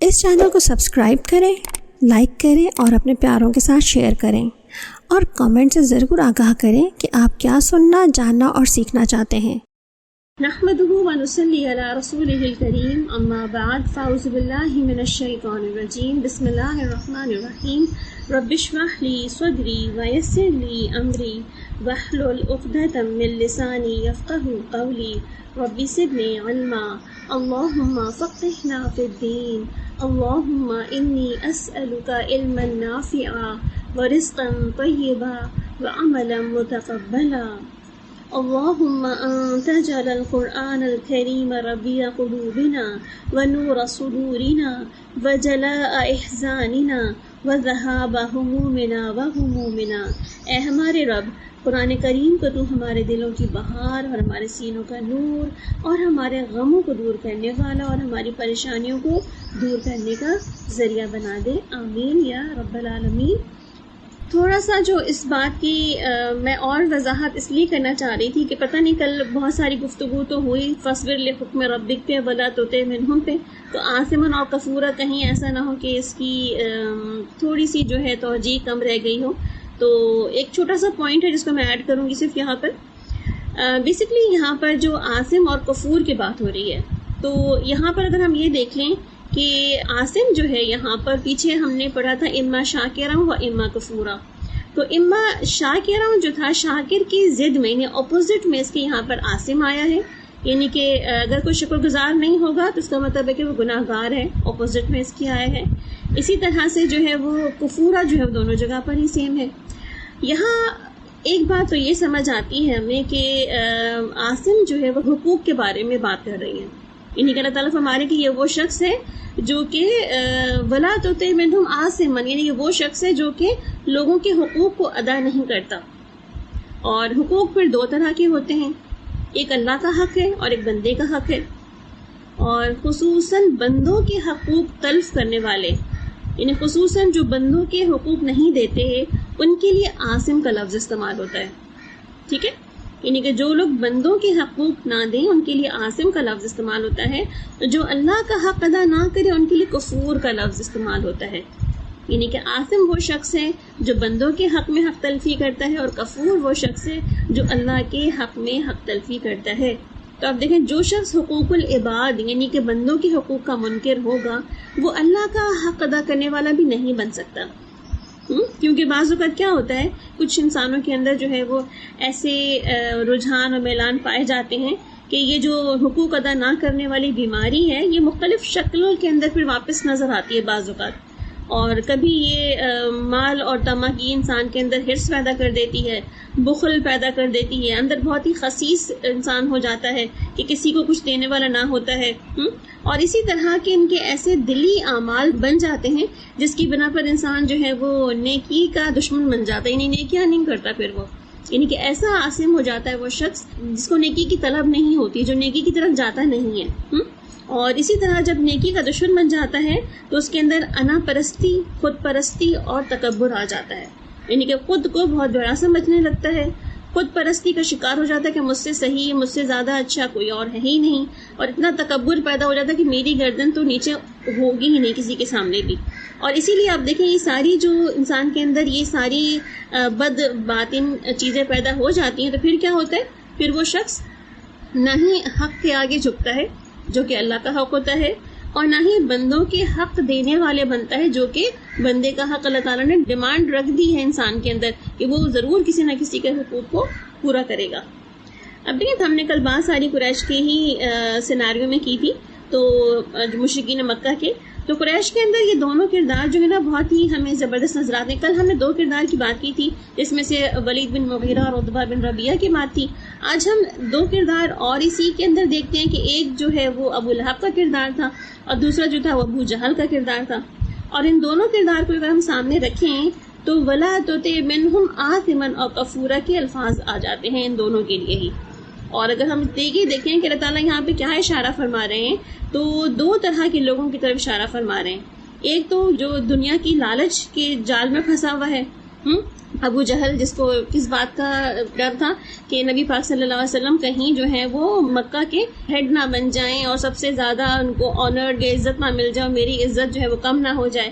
اس channel کو subscribe کریں، like کریں اور اپنے پیاروں کے ساتھ شیئر کریں، اور کمنٹ سے ضرور آگاہ کریں کہ آپ کیا سننا، جاننا اور سیکھنا چاہتے ہیں۔ نحمده ونصلي على رسوله الكريم اما بعد فاعوذ بالله من الشيطان الرجيم بسم الله الرحمن الرحيم رب اشرح لي صدري ويسر لي امري واحلل عقدة من لساني يفقهوا قولي رب زدني علما اللهم فقهنا في الدين اللهم اني اسألك علما نافعا ورزقا طيبا وعملا متقبلا اللهم أنت جعل القرآن الكريم ربيع قلوبنا ونور صدورنا وجلاء احزاننا وذهاب همومنا وغمومنا۔ اے ہمارے رب، قرآن کریم کو تو ہمارے دلوں کی بہار اور ہمارے سینوں کا نور اور ہمارے غموں کو دور کرنے والا اور ہماری پریشانیوں کو دور کرنے کا ذریعہ بنا دے، آمین یا رب العالمین۔ تھوڑا سا جو اس بات کی میں اور وضاحت اس لیے کرنا چاہ رہی تھی کہ پتہ نہیں کل بہت ساری گفتگو تو ہوئی فاصبر لحکم ربک پہ ولا تطع منہم پہ، تو آثما اور کفورا کہیں ایسا نہ ہو کہ اس کی تھوڑی سی جو ہے توجیہ کم رہ گئی ہو، تو ایک چھوٹا سا پوائنٹ ہے جس کو میں ایڈ کروں گی صرف یہاں پر۔ بیسکلی یہاں پر جو آثم اور کفور کی بات ہو رہی ہے، تو یہاں پر اگر ہم یہ دیکھ لیں کہ آثم جو ہے یہاں پر پیچھے ہم نے پڑھا تھا اما شاکرا و اما کفورا، تو اما شاکرا جو تھا شاکر کی ضد میں یعنی اپوزٹ میں اس کے یہاں پر آثم آیا ہے، یعنی کہ اگر کوئی شکر گزار نہیں ہوگا تو اس کا مطلب ہے کہ وہ گناہ گار ہے، اپوزٹ میں اس کی آیا ہے۔ اسی طرح سے جو ہے وہ کفورا جو ہے وہ دونوں جگہ پر ہی سیم ہے۔ یہاں ایک بات تو یہ سمجھ آتی ہے ہمیں کہ آثم جو ہے وہ حقوق کے بارے میں بات کر رہی ہے، یعنی کہ اللہ تعالیٰ فرما رہے کہ یہ وہ شخص ہے جو کہ ولا تطع منہم آثما، یعنی یہ وہ شخص ہے جو کہ لوگوں کے حقوق کو ادا نہیں کرتا۔ اور حقوق پھر دو طرح کے ہوتے ہیں، ایک اللہ کا حق ہے اور ایک بندے کا حق ہے، اور خصوصاً بندوں کے حقوق تلف کرنے والے، یعنی خصوصاً جو بندوں کے حقوق نہیں دیتے ہیں ان کے لیے آثم کا لفظ استعمال ہوتا ہے، ٹھیک ہے، یعنی کہ جو لوگ بندوں کے حقوق نہ دیں ان کے لیے آثم کا لفظ استعمال ہوتا ہے، جو اللہ کا حق ادا نہ کرے ان کے لیے کفور کا لفظ استعمال ہوتا ہے، یعنی کہ آثم وہ شخص ہے جو بندوں کے حق میں حق تلفی کرتا ہے، اور کفور وہ شخص ہے جو اللہ کے حق میں حق تلفی کرتا ہے۔ تو آپ دیکھیں جو شخص حقوق العباد یعنی کہ بندوں کے حقوق کا منکر ہوگا وہ اللہ کا حق ادا کرنے والا بھی نہیں بن سکتا، کیونکہ بعض اوقات کیا ہوتا ہے کچھ انسانوں کے اندر جو ہے وہ ایسے رجحان اور میلان پائے جاتے ہیں کہ یہ جو حقوق ادا نہ کرنے والی بیماری ہے یہ مختلف شکلوں کے اندر پھر واپس نظر آتی ہے بعض اوقات، اور کبھی یہ مال اور طمع کی انسان کے اندر حرص پیدا کر دیتی ہے، بخل پیدا کر دیتی ہے، اندر بہت ہی خسیس انسان ہو جاتا ہے کہ کسی کو کچھ دینے والا نہ ہوتا ہے، اور اسی طرح کے ان کے ایسے دلی اعمال بن جاتے ہیں جس کی بنا پر انسان جو ہے وہ نیکی کا دشمن بن جاتا ہے، یعنی نیکیاں نہیں کرتا پھر وہ، یعنی کہ ایسا عاصم ہو جاتا ہے وہ شخص جس کو نیکی کی طلب نہیں ہوتی، جو نیکی کی طرف جاتا نہیں ہے۔ اور اسی طرح جب نیکی کا دشمن بن جاتا ہے تو اس کے اندر انا پرستی، خود پرستی اور تکبر آ جاتا ہے، یعنی کہ خود کو بہت بڑا سمجھنے لگتا ہے، خود پرستی کا شکار ہو جاتا ہے کہ مجھ سے صحیح، مجھ سے زیادہ اچھا کوئی اور ہے ہی نہیں، اور اتنا تکبر پیدا ہو جاتا ہے کہ میری گردن تو نیچے ہوگی ہی نہیں کسی کے سامنے بھی۔ اور اسی لیے آپ دیکھیں یہ ساری جو انسان کے اندر یہ ساری بد باطن چیزیں پیدا ہو جاتی ہیں تو پھر کیا ہوتا ہے، پھر وہ شخص نہ ہی حق کے آگے جھکتا ہے جو کہ اللہ کا حق ہوتا ہے، اور نہ ہی بندوں کے حق دینے والے بنتا ہے جو کہ بندے کا حق اللہ تعالیٰ نے ڈیمانڈ رکھ دی ہے انسان کے اندر کہ وہ ضرور کسی نہ کسی کے حقوق کو پورا کرے گا۔ اب دیکھیں ہم نے کل بات ساری قریش کے ہی سیناریو میں کی تھی، تو مشرکین مکہ کے، تو قریش کے اندر یہ دونوں کردار جو ہے نا بہت ہی ہمیں زبردست نظر آتے ہیں۔ کل ہم نے دو کردار کی بات کی تھی جس میں سے ولید بن مغیرہ اور عتبہ بن ربیعہ کی بات تھی، آج ہم دو کردار اور اسی کے اندر دیکھتے ہیں کہ ایک جو ہے وہ ابو لہب کا کردار تھا اور دوسرا جو تھا وہ ابو جہل کا کردار تھا، اور ان دونوں کردار کو اگر ہم سامنے رکھیں تو ولا تطع منہم آثما اور کفورا کے الفاظ آ جاتے ہیں ان دونوں کے لیے ہی۔ اور اگر ہم دیکھیں کہ اللہ تعالیٰ یہاں پہ کیا اشارہ فرما رہے ہیں تو دو طرح کے لوگوں کی طرف اشارہ فرما رہے ہیں، ایک تو جو دنیا کی لالچ کے جال میں پھنسا ہوا ہے ابو جہل جس کو کس بات کا ڈر تھا کہ نبی پاک صلی اللہ علیہ وسلم کہیں جو ہے وہ مکہ کے ہیڈ نہ بن جائیں اور سب سے زیادہ ان کو آنرڈ یا عزت نہ مل جائے اور میری عزت جو ہے وہ کم نہ ہو جائے.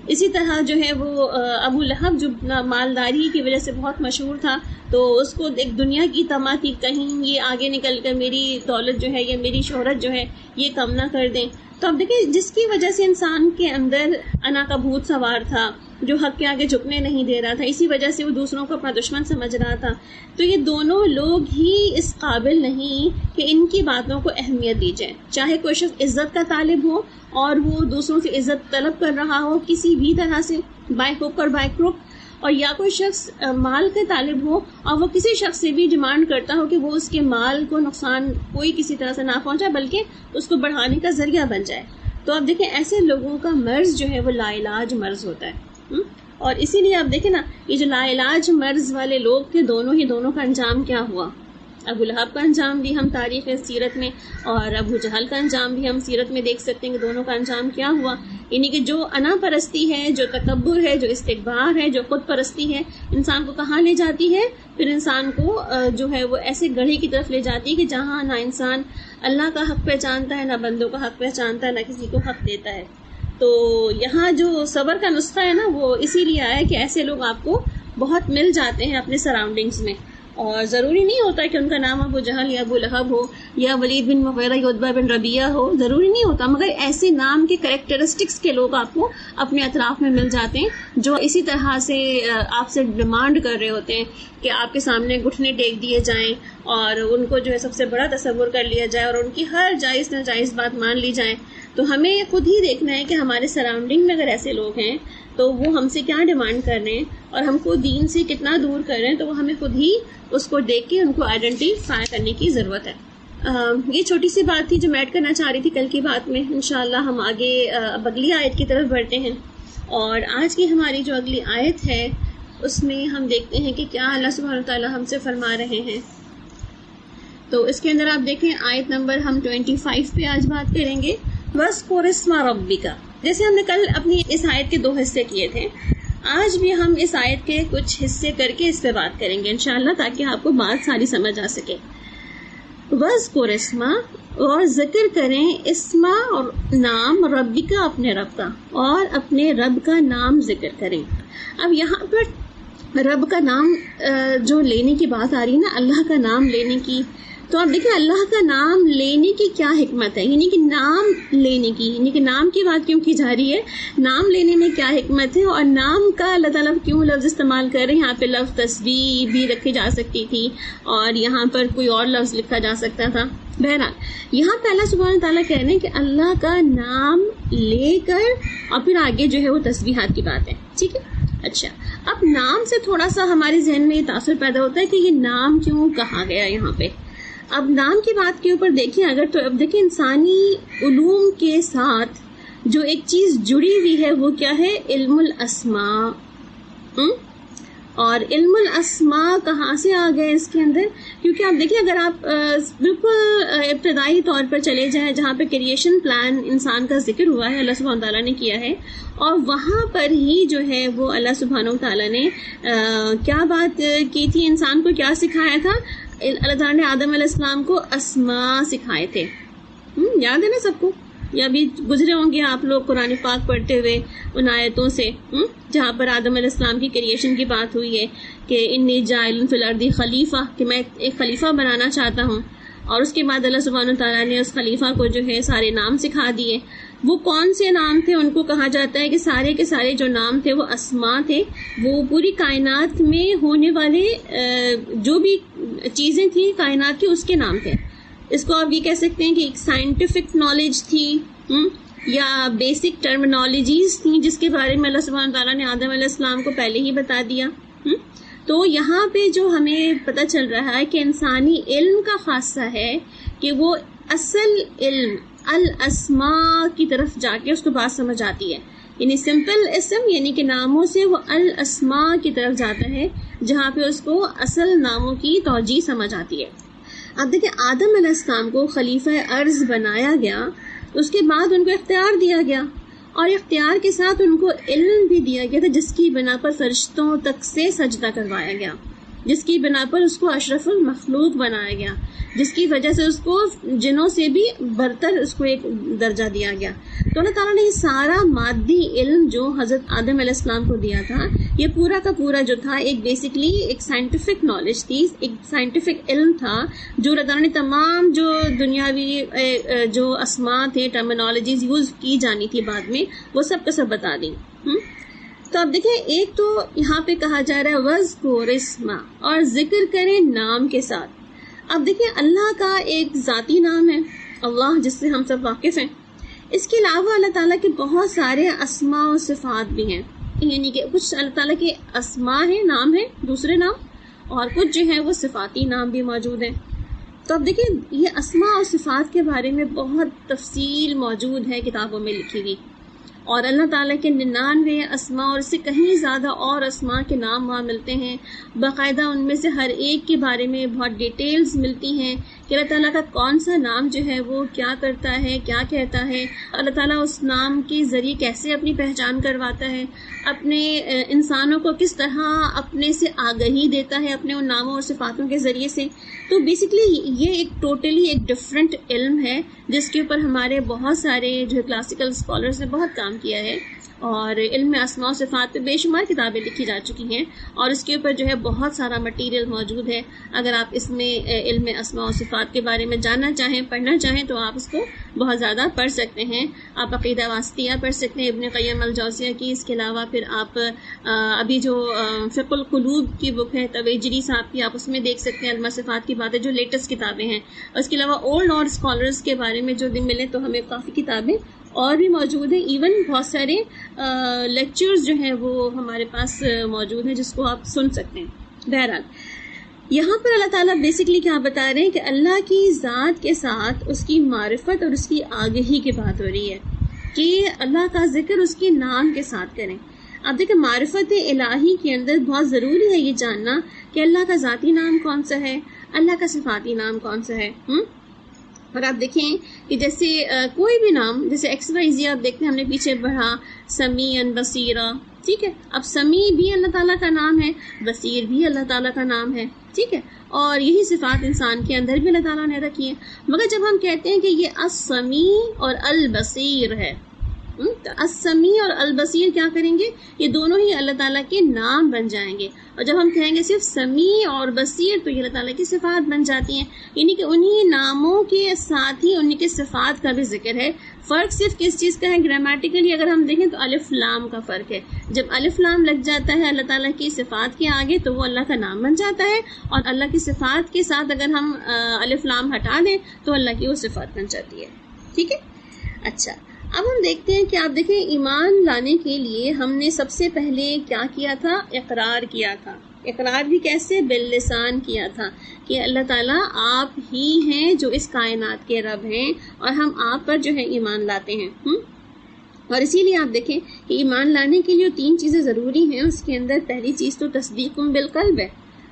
اسی طرح جو ہے وہ ابو لہب جو مالداری کی وجہ سے بہت مشہور تھا، تو اس کو ایک دنیا کی طمع تھی کہیں یہ آگے نکل کر میری دولت جو ہے یا میری شہرت جو ہے یہ کم نہ کر دیں. تو اب دیکھیں جس کی وجہ سے انسان کے اندر انا کا بھوت سوار تھا، جو حق کے آگے جھکنے نہیں دے رہا تھا، اسی وجہ سے وہ دوسروں کو اپنا دشمن سمجھ رہا تھا. تو یہ دونوں لوگ ہی اس قابل نہیں کہ ان کی باتوں کو اہمیت دی جائے. چاہے کوئی شخص عزت کا طالب ہو اور وہ دوسروں سے عزت طلب کر رہا ہو کسی بھی طرح سے، بائی ہوک اور بائی کروک، اور یا کوئی شخص مال کے طالب ہو اور وہ کسی شخص سے بھی ڈیمانڈ کرتا ہو کہ وہ اس کے مال کو نقصان کوئی کسی طرح سے نہ پہنچائے بلکہ اس کو بڑھانے کا ذریعہ بن جائے. تو آپ دیکھیں ایسے لوگوں کا مرض جو ہے وہ لا علاج مرض ہوتا ہے. اور اسی لیے آپ دیکھیں نا، یہ جو لا علاج مرض والے لوگ تھے دونوں کا انجام کیا ہوا. ابو لہب کا انجام بھی ہم تاریخ سیرت میں اور ابو جہل کا انجام بھی ہم سیرت میں دیکھ سکتے ہیں کہ دونوں کا انجام کیا ہوا. یعنی کہ جو انا پرستی ہے، جو تکبر ہے، جو استکبار ہے، جو خود پرستی ہے، انسان کو کہاں لے جاتی ہے؟ پھر انسان کو جو ہے وہ ایسے گڑھے کی طرف لے جاتی ہے کہ جہاں نہ انسان اللہ کا حق پہچانتا ہے، نہ بندوں کا حق پہچانتا ہے، نہ کسی کو حق دیتا ہے. تو یہاں جو صبر کا نسخہ ہے نا وہ اسی لیے آیا کہ ایسے لوگ آپ کو بہت مل جاتے ہیں اپنے سراؤنڈنگز میں. اور ضروری نہیں ہوتا کہ ان کا نام ابو جہل یا ابو لہب ہو یا ولید بن مغیرہ یا عتبہ بن ربیعہ ہو، ضروری نہیں ہوتا، مگر ایسے نام کے کریکٹرسٹکس کے لوگ آپ کو اپنے اطراف میں مل جاتے ہیں جو اسی طرح سے آپ سے ڈیمانڈ کر رہے ہوتے ہیں کہ آپ کے سامنے گھٹنے ٹیک دیے جائیں اور ان کو جو ہے سب سے بڑا تصور کر لیا جائے اور ان کی ہر جائز ناجائز بات مان لی جائے. تو ہمیں خود ہی دیکھنا ہے کہ ہمارے سراؤنڈنگ میں اگر ایسے لوگ ہیں تو وہ ہم سے کیا ڈیمانڈ کر رہے ہیں اور ہم کو دین سے کتنا دور کر رہے ہیں. تو وہ ہمیں خود ہی اس کو دیکھ کے ان کو آئیڈینٹیفائی کرنے کی ضرورت ہے. یہ چھوٹی سی بات تھی جو میں ایڈ کرنا چاہ رہی تھی کل کی بات میں. انشاءاللہ ہم آگے اب اگلی آیت کی طرف بڑھتے ہیں، اور آج کی ہماری جو اگلی آیت ہے اس میں ہم دیکھتے ہیں کہ کیا اللہ سبحانہ وتعالیٰ ہم سے فرما رہے ہیں. تو اس کے اندر آپ دیکھیں آیت نمبر ہم 25 پہ آج بات کریں گے. وَاذْكُرِ اسْمَ رَبِّكَ. جیسے ہم نے کل اپنی اس آیت کے 2 حصے کیے تھے، آج بھی ہم اس آیت کے کچھ حصے کر کے اس پہ بات کریں گے انشاءاللہ، تاکہ آپ کو بات ساری سمجھ آ سکے. وَاذْكُرِ اسْمَ، اور ذکر کریں، اسما اور نام، ربک اپنے رب کا، اور اپنے رب کا نام ذکر کریں. اب یہاں پر رب کا نام جو لینے کی بات آ رہی ہے نا، اللہ کا نام لینے کی، تو آپ دیکھیں اللہ کا نام لینے کی کیا حکمت ہے. یعنی کہ نام لینے کی، یعنی کہ نام کی بات کیوں کی جا رہی ہے، نام لینے میں کیا حکمت ہے، اور نام کا اللہ تعالیٰ کیوں لفظ استعمال کر رہے ہیں. یہاں پہ لفظ تسبیح بھی رکھی جا سکتی تھی اور یہاں پر کوئی اور لفظ لکھا جا سکتا تھا. بہرحال یہاں پہ اللہ سبحانہ تعالیٰ کہہ رہے ہیں کہ اللہ کا نام لے کر اور پھر آگے جو ہے وہ تسبیحات کی بات ہے. ٹھیک ہے، اچھا اب نام سے تھوڑا سا ہمارے ذہن میں یہ تاثر پیدا ہوتا ہے کہ یہ نام کیوں کہا گیا یہاں پہ. اب نام کی بات کے اوپر دیکھیں اگر، تو اب دیکھیں انسانی علوم کے ساتھ جو ایک چیز جڑی ہوئی ہے وہ کیا ہے، علم الاسماء. اور علم الاسماء کہاں سے آ گئے اس کے اندر، کیونکہ آپ دیکھیں اگر آپ بالکل ابتدائی طور پر چلے جائیں جہاں پہ کریشن پلان انسان کا ذکر ہوا ہے، اللہ سبحانہ تعالیٰ نے کیا ہے، اور وہاں پر ہی جو ہے وہ اللہ سبحانہ تعالیٰ نے کیا بات کی تھی، انسان کو کیا سکھایا تھا. اللہ تعالیٰ نے آدم علیہ السلام کو اسماء سکھائے تھے. یاد ہے نا سب کو، یا بھی گزرے ہوں گے آپ لوگ قرآن پاک پڑھتے ہوئے ان آیتوں سے، جہاں پر آدم علیہ السلام کی کریشن کی بات ہوئی ہے کہ انی جاعل فی الارض خلیفہ، کہ میں ایک خلیفہ بنانا چاہتا ہوں. اور اس کے بعد اللہ سبحانہ تعالیٰ نے اس خلیفہ کو جو ہے سارے نام سکھا دیے. وہ کون سے نام تھے، ان کو کہا جاتا ہے کہ سارے کے سارے جو نام تھے وہ اسماء تھے. وہ پوری کائنات میں ہونے والے جو بھی چیزیں تھیں کائنات کی، اس کے نام تھے. اس کو آپ یہ کہہ سکتے ہیں کہ ایک سائنٹیفک نالج تھی یا بیسک ٹرمنالوجیز تھیں جس کے بارے میں اللہ سبحانہ تعالیٰ نے آدم علیہ السلام کو پہلے ہی بتا دیا. تو یہاں پہ جو ہمیں پتہ چل رہا ہے کہ انسانی علم کا خاصہ ہے کہ وہ اصل علم الاسماء کی طرف جا کے اس کو بات سمجھ آتی ہے. یعنی سمپل اسم، یعنی کہ ناموں سے وہ الاسماء کی طرف جاتا ہے جہاں پہ اس کو اصل ناموں کی توجیہ سمجھ آتی ہے. اب دیکھیں آدم علیہ السلام کو خلیفہ ارض بنایا گیا، اس کے بعد ان کو اختیار دیا گیا، اور اختیار کے ساتھ ان کو علم بھی دیا گیا تھا جس کی بنا پر فرشتوں تک سے سجدہ کروایا گیا، جس کی بنا پر اس کو اشرف المخلوق بنایا گیا، جس کی وجہ سے اس کو جنوں سے بھی برتر اس کو ایک درجہ دیا گیا۔ تو اللہ تعالیٰ نے یہ سارا مادی علم جو حضرت آدم علیہ السلام کو دیا تھا، یہ پورا کا پورا جو تھا ایک بیسکلی ایک سائنٹیفک نالج تھی، ایک سائنٹیفک علم تھا جو اللہ تعالیٰ نے تمام جو دنیاوی جو اسماء تھے، ٹرمینالوجیز یوز کی جانی تھی بعد میں، وہ سب کا سب بتا دی۔ تو اب دیکھیں، ایک تو یہاں پہ کہا جا رہا ہے وَاذْكُرِ اسْمَ، اور ذکر کریں نام کے ساتھ۔ اب دیکھیں، اللہ کا ایک ذاتی نام ہے اللہ، جس سے ہم سب واقف ہیں۔ اس کے علاوہ اللہ تعالیٰ کے بہت سارے اسماء و صفات بھی ہیں، یعنی کہ کچھ اللہ تعالیٰ کے اسماء ہیں، نام ہیں، دوسرے نام، اور کچھ جو ہیں وہ صفاتی نام بھی موجود ہیں۔ تو اب دیکھیں، یہ اسماء اور صفات کے بارے میں بہت تفصیل موجود ہے کتابوں میں لکھی ہوئی، اور اللہ تعالیٰ کے 99 اسماء اور اس سے کہیں زیادہ اور اسماء کے نام وہاں ملتے ہیں، باقاعدہ ان میں سے ہر ایک کے بارے میں بہت ڈیٹیلز ملتی ہیں کہ اللہ تعالیٰ کا کون سا نام جو ہے وہ کیا کرتا ہے، کیا کہتا ہے، اللہ تعالیٰ اس نام کے ذریعے کیسے اپنی پہچان کرواتا ہے، اپنے انسانوں کو کس طرح اپنے سے آگہی دیتا ہے اپنے ان ناموں اور صفاتوں کے ذریعے سے۔ تو بیسکلی یہ ایک ٹوٹلی ایک ڈفرینٹ علم ہے جس کے اوپر ہمارے بہت سارے جو کلاسیکل اسکالرز نے بہت کام کیا ہے، اور علم اسماء و صفات پہ بے شمار کتابیں لکھی جا چکی ہیں، اور اس کے اوپر جو ہے بہت سارا مٹیریل موجود ہے۔ اگر آپ اس میں علم اسماء و صفات کے بارے میں جاننا چاہیں، پڑھنا چاہیں، تو آپ اس کو بہت زیادہ پڑھ سکتے ہیں۔ آپ عقیدہ واسطیہ پڑھ سکتے ہیں ابن قیم الجوزیہ کی، اس کے علاوہ پھر آپ ابھی جو فقہ القلوب کی بک ہے تویجری صاحب کی، آپ اس میں دیکھ سکتے ہیں علم صفات کی باتیں جو لیٹسٹ کتابیں ہیں۔ اور اس کے علاوہ اولڈ اور اسکالرز کے بارے میں جو ملے تو ہمیں کافی کتابیں اور بھی موجود ہیں، ایون بہت سارے لیکچرز جو ہیں وہ ہمارے پاس موجود ہیں جس کو آپ سن سکتے ہیں۔ بہرحال یہاں پر اللہ تعالیٰ بیسکلی کیا بتا رہے ہیں کہ اللہ کی ذات کے ساتھ اس کی معرفت اور اس کی آگہی کی بات ہو رہی ہے کہ اللہ کا ذکر اس کے نام کے ساتھ کریں۔ اب دیکھیں، معرفت الہی کے اندر بہت ضروری ہے یہ جاننا کہ اللہ کا ذاتی نام کون سا ہے، اللہ کا صفاتی نام کون سا ہے۔ اور آپ دیکھیں کہ جیسے کوئی بھی نام، جیسے ایکس وائی زی آپ دیکھتے ہیں، ہم نے پیچھے پڑھا سمیع بصیرہ، ٹھیک ہے۔ اب سمیع بھی اللہ تعالیٰ کا نام ہے، بصیر بھی اللہ تعالیٰ کا نام ہے، ٹھیک ہے، اور یہی صفات انسان کے اندر بھی اللہ تعالیٰ نے رکھی ہیں۔ مگر جب ہم کہتے ہیں کہ یہ السمیع اور البصیر ہے، تو السمیع اور البصیر کیا کریں گے؟ یہ دونوں ہی اللہ تعالیٰ کے نام بن جائیں گے، اور جب ہم کہیں گے صرف سمیع اور بصیر تو یہ اللہ تعالیٰ کی صفات بن جاتی ہیں، یعنی کہ انہی ناموں کے ساتھ ہی انہی کے صفات کا بھی ذکر ہے۔ فرق صرف کس چیز کا ہے؟ گرامیٹیکلی اگر ہم دیکھیں تو الف لام کا فرق ہے۔ جب الف لام لگ جاتا ہے اللہ تعالیٰ کی صفات کے آگے تو وہ اللہ کا نام بن جاتا ہے، اور اللہ کی صفات کے ساتھ اگر ہم الف لام ہٹا دیں تو اللہ کی وہ صفات بن جاتی ہے، ٹھیک ہے۔ اچھا، اب ہم دیکھتے ہیں کہ آپ دیکھیں ایمان لانے کے لیے ہم نے سب سے پہلے کیا کیا تھا؟ اقرار کیا تھا۔ اقرار بھی کیسے؟ باللسان کیا تھا کہ اللہ تعالیٰ آپ ہی ہیں جو اس کائنات کے رب ہیں، اور ہم آپ پر جو ہے ایمان لاتے ہیں۔ اور اسی لیے آپ دیکھیں کہ ایمان لانے کے لیے 3 چیزیں ضروری ہیں، اس کے اندر پہلی چیز تو تصدیق بالقلب ہے،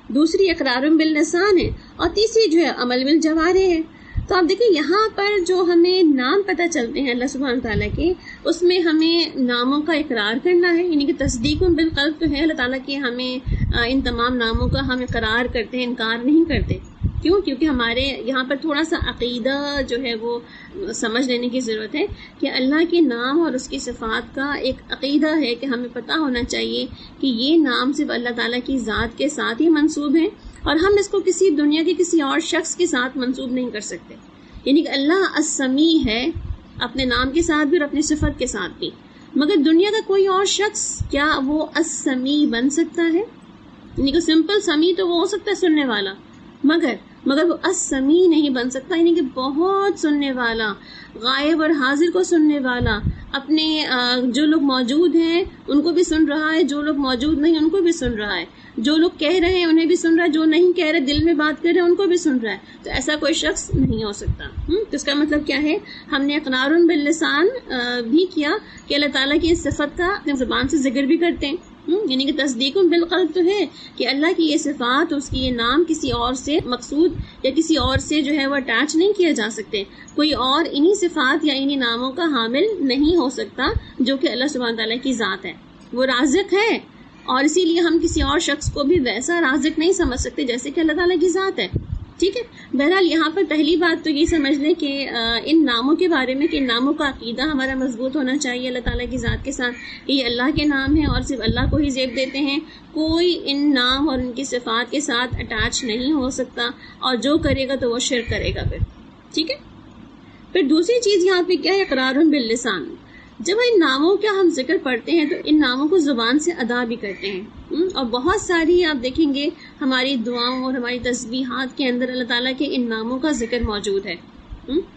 دوسری اقرار باللسان ہے، اور تیسری جو ہے عمل بالجوارح ہے۔ تو آپ دیکھیں یہاں پر جو ہمیں نام پتہ چلتے ہیں اللہ سبحانہ تعالیٰ کے، اس میں ہمیں ناموں کا اقرار کرنا ہے، یعنی کہ تصدیق بالقلب تو ہے اللہ تعالیٰ کے، ہمیں ان تمام ناموں کا ہم اقرار کرتے ہیں، انکار نہیں کرتے۔ کیوں؟ کیونکہ ہمارے یہاں پر تھوڑا سا عقیدہ جو ہے وہ سمجھ لینے کی ضرورت ہے کہ اللہ کے نام اور اس کی صفات کا ایک عقیدہ ہے کہ ہمیں پتہ ہونا چاہیے کہ یہ نام صرف اللہ تعالیٰ کی ذات کے ساتھ ہی منسوب ہیں، اور ہم اس کو کسی دنیا کے کسی اور شخص کے ساتھ منسوب نہیں کر سکتے۔ یعنی کہ اللہ السمیع ہے اپنے نام کے ساتھ بھی اور اپنی صفت کے ساتھ بھی، مگر دنیا کا کوئی اور شخص کیا وہ السمیع بن سکتا ہے؟ یعنی کہ سمپل سمیع تو وہ ہو سکتا ہے سننے والا، مگر وہ السمیع نہیں بن سکتا، یعنی کہ بہت سننے والا، غائب اور حاضر کو سننے والا، اپنے جو لوگ موجود ہیں ان کو بھی سن رہا ہے، جو لوگ موجود نہیں ان کو بھی سن رہا ہے، جو لوگ کہہ رہے ہیں انہیں بھی سن رہا ہے، جو نہیں کہہ رہے دل میں بات کر رہے ہیں ان کو بھی سن رہا ہے۔ تو ایسا کوئی شخص نہیں ہو سکتا۔ تو اس کا مطلب کیا ہے؟ ہم نے اقرار باللسان بھی کیا کہ اللہ تعالیٰ کی اس صفت کا اپنی زبان سے ذکر بھی کرتے ہیں، یعنی کہ تصدیق بالقلب تو ہے کہ اللہ کی یہ صفات، اس کی یہ نام کسی اور سے مقصود یا کسی اور سے جو ہے وہ اٹیچ نہیں کیا جا سکتے. کوئی اور انہی صفات یا انہی ناموں کا حامل نہیں ہو سکتا جو کہ اللہ سبحانہ تعالیٰ کی ذات ہے. وہ رازق ہے اور اسی لیے ہم کسی اور شخص کو بھی ویسا رازق نہیں سمجھ سکتے جیسے کہ اللہ تعالیٰ کی ذات ہے. ٹھیک ہے. بہرحال یہاں پر پہلی بات تو یہ سمجھ لیں کہ ان ناموں کے بارے میں کہ ان ناموں کا عقیدہ ہمارا مضبوط ہونا چاہیے اللہ تعالیٰ کی ذات کے ساتھ. یہ اللہ کے نام ہیں اور صرف اللہ کو ہی زیب دیتے ہیں. کوئی ان نام اور ان کی صفات کے ساتھ اٹیچ نہیں ہو سکتا، اور جو کرے گا تو وہ شرک کرے گا پھر. ٹھیک ہے. پھر دوسری چیز یہاں پہ کیا ہے؟ اقرار باللسان. جب ان ناموں کا ہم ذکر پڑھتے ہیں تو ان ناموں کو زبان سے ادا بھی کرتے ہیں. اور بہت ساری آپ دیکھیں گے ہماری دعاؤں اور ہماری تسبیحات کے اندر اللہ تعالیٰ کے ان ناموں کا ذکر موجود ہے.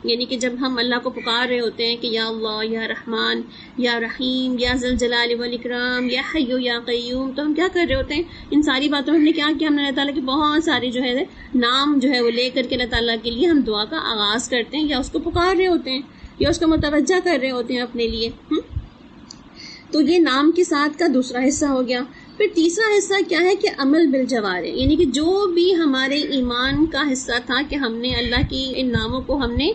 یعنی کہ جب ہم اللہ کو پکار رہے ہوتے ہیں کہ یا اللہ، یا رحمان، یا رحیم، یا ذل جلال والاکرام، یا حی یا قیوم، تو ہم کیا کر رہے ہوتے ہیں؟ ان ساری باتوں میں ہم نے کیا کیا؟ ہم نے اللہ تعالیٰ کے بہت سارے جو ہے نام جو ہے وہ لے کر کے اللہ تعالیٰ کے لیے ہم دعا کا آغاز کرتے ہیں، یا اس کو پکار رہے ہوتے ہیں، یا اس کو متوجہ کر رہے ہوتے ہیں اپنے لیے. تو یہ نام کے ساتھ کا دوسرا حصہ ہو گیا. پھر تیسرا حصہ کیا ہے کہ عمل بالجوارح، یعنی کہ جو بھی ہمارے ایمان کا حصہ تھا کہ ہم نے اللہ کی ان ناموں کو ہم نے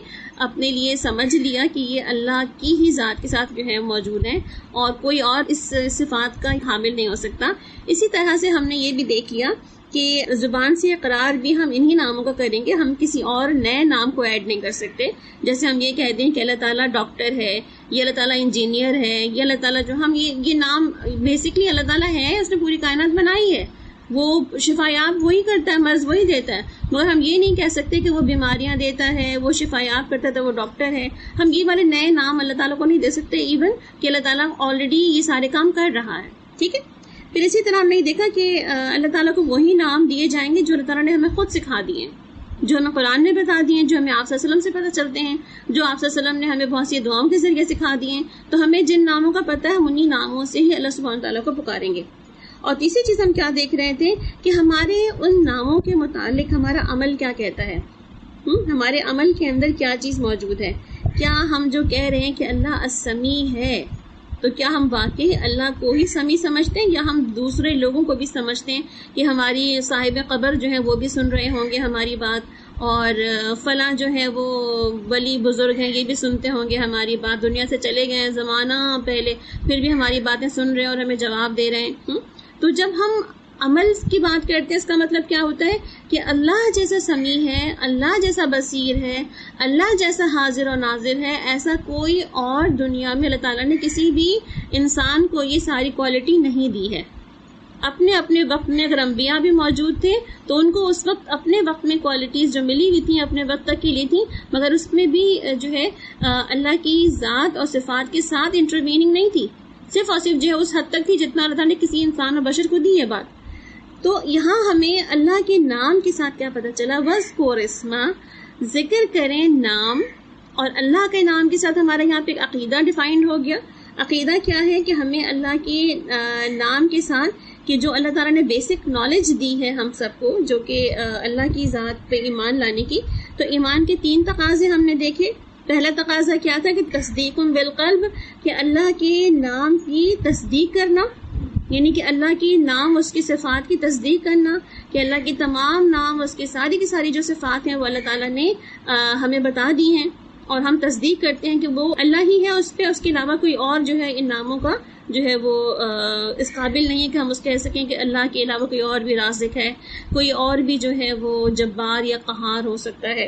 اپنے لیے سمجھ لیا کہ یہ اللہ کی ہی ذات کے ساتھ جو ہے موجود ہیں اور کوئی اور اس صفات کا حامل نہیں ہو سکتا. اسی طرح سے ہم نے یہ بھی دیکھ لیا کہ زبان سے اقرار بھی ہم انہی ناموں کا کریں گے، ہم کسی اور نئے نام کو ایڈ نہیں کر سکتے. جیسے ہم یہ کہہ دیں کہ اللہ تعالیٰ ڈاکٹر ہے، یہ اللہ تعالیٰ انجینئر ہے، یہ اللہ تعالیٰ جو ہم یہ نام بیسکلی اللہ تعالیٰ ہے، اس نے پوری کائنات بنائی ہے، وہ شفایاب وہی کرتا ہے، مرض وہی دیتا ہے، مگر ہم یہ نہیں کہہ سکتے کہ وہ بیماریاں دیتا ہے، وہ شفایاب کرتا ہے، وہ ڈاکٹر ہے. ہم یہ والے نئے نام اللہ تعالیٰ کو نہیں دے سکتے، ایون کہ اللہ تعالیٰ آلریڈی یہ سارے کام کر رہا ہے. ٹھیک ہے. پھر اسی طرح ہم نے دیکھا کہ اللہ تعالیٰ کو وہی نام دیے جائیں گے جو اللہ تعالیٰ نے ہمیں خود سکھا دیے ہیں، جو ہمیں قرآن نے بتا دیے ہیں، جو ہمیں آپ صلی اللہ علیہ وسلم سے پتہ چلتے ہیں، جو آپ صلی اللہ علیہ وسلم نے ہمیں بہت سی دعاؤں کے ذریعے سکھا دیے ہیں. تو ہمیں جن ناموں کا پتہ ہے انہی ناموں سے ہی اللہ سبحانہ تعالیٰ کو پکاریں گے. اور تیسری چیز ہم کیا دیکھ رہے تھے کہ ہمارے ان ناموں کے متعلق ہمارا عمل کیا کہتا ہے. ہمارے عمل کے اندر کیا چیز موجود ہے. کیا ہم جو کہہ رہے ہیں کہ اللہ السمیع ہے، تو کیا ہم واقعی اللہ کو ہی سمیع سمجھتے ہیں، یا ہم دوسرے لوگوں کو بھی سمجھتے ہیں کہ ہماری صاحب قبر جو ہے وہ بھی سن رہے ہوں گے ہماری بات، اور فلاں جو ہے وہ ولی بزرگ ہیں یہ بھی سنتے ہوں گے ہماری بات، دنیا سے چلے گئے ہیں زمانہ پہلے، پھر بھی ہماری باتیں سن رہے ہیں اور ہمیں جواب دے رہے ہیں. تو جب ہم عمل کی بات کرتے ہیں اس کا مطلب کیا ہوتا ہے کہ اللہ جیسا سمیع ہے، اللہ جیسا بصیر ہے، اللہ جیسا حاضر و ناظر ہے، ایسا کوئی اور دنیا میں اللہ تعالیٰ نے کسی بھی انسان کو یہ ساری کوالٹی نہیں دی ہے. اپنے وقت میں اگر انبیاء بھی موجود تھے تو ان کو اس وقت اپنے وقت میں کوالٹیز جو ملی ہوئی تھیں اپنے وقت تک کے لیے تھیں، مگر اس میں بھی جو ہے اللہ کی ذات اور صفات کے ساتھ انٹرویننگ نہیں تھی، صرف اور صرف جو ہے اس حد تک تھی جتنا اللہ تعالیٰ نے کسی انسان اور بشر کو دی ہے بات. تو یہاں ہمیں اللہ کے نام کے ساتھ کیا پتہ چلا؟ وَاذْكُرِ اسْمَهُ، ذکر کریں نام، اور اللہ کے نام کے ساتھ ہمارا یہاں پہ ایک عقیدہ ڈیفائنڈ ہو گیا. عقیدہ کیا ہے کہ ہمیں اللہ کے نام کے ساتھ کہ جو اللہ تعالیٰ نے بیسک نالج دی ہے ہم سب کو، جو کہ اللہ کی ذات پہ ایمان لانے کی، تو ایمان کے 3 تقاضے ہم نے دیکھے. پہلا تقاضا کیا تھا کہ تصدیق بالقلب، کہ اللہ کے نام کی تصدیق کرنا، یعنی کہ اللہ کی نام اس کی صفات کی تصدیق کرنا، کہ اللہ کے تمام نام اس کی ساری جو صفات ہیں وہ اللہ تعالیٰ نے ہمیں بتا دی ہیں، اور ہم تصدیق کرتے ہیں کہ وہ اللہ ہی ہے، اس پہ اس کے علاوہ کوئی اور جو ہے ان ناموں کا جو ہے وہ اس قابل نہیں ہے کہ ہم اس کہہ سکیں کہ اللہ کے علاوہ کوئی اور بھی رازق ہے، کوئی اور بھی جو ہے وہ جبار یا قہار ہو سکتا ہے.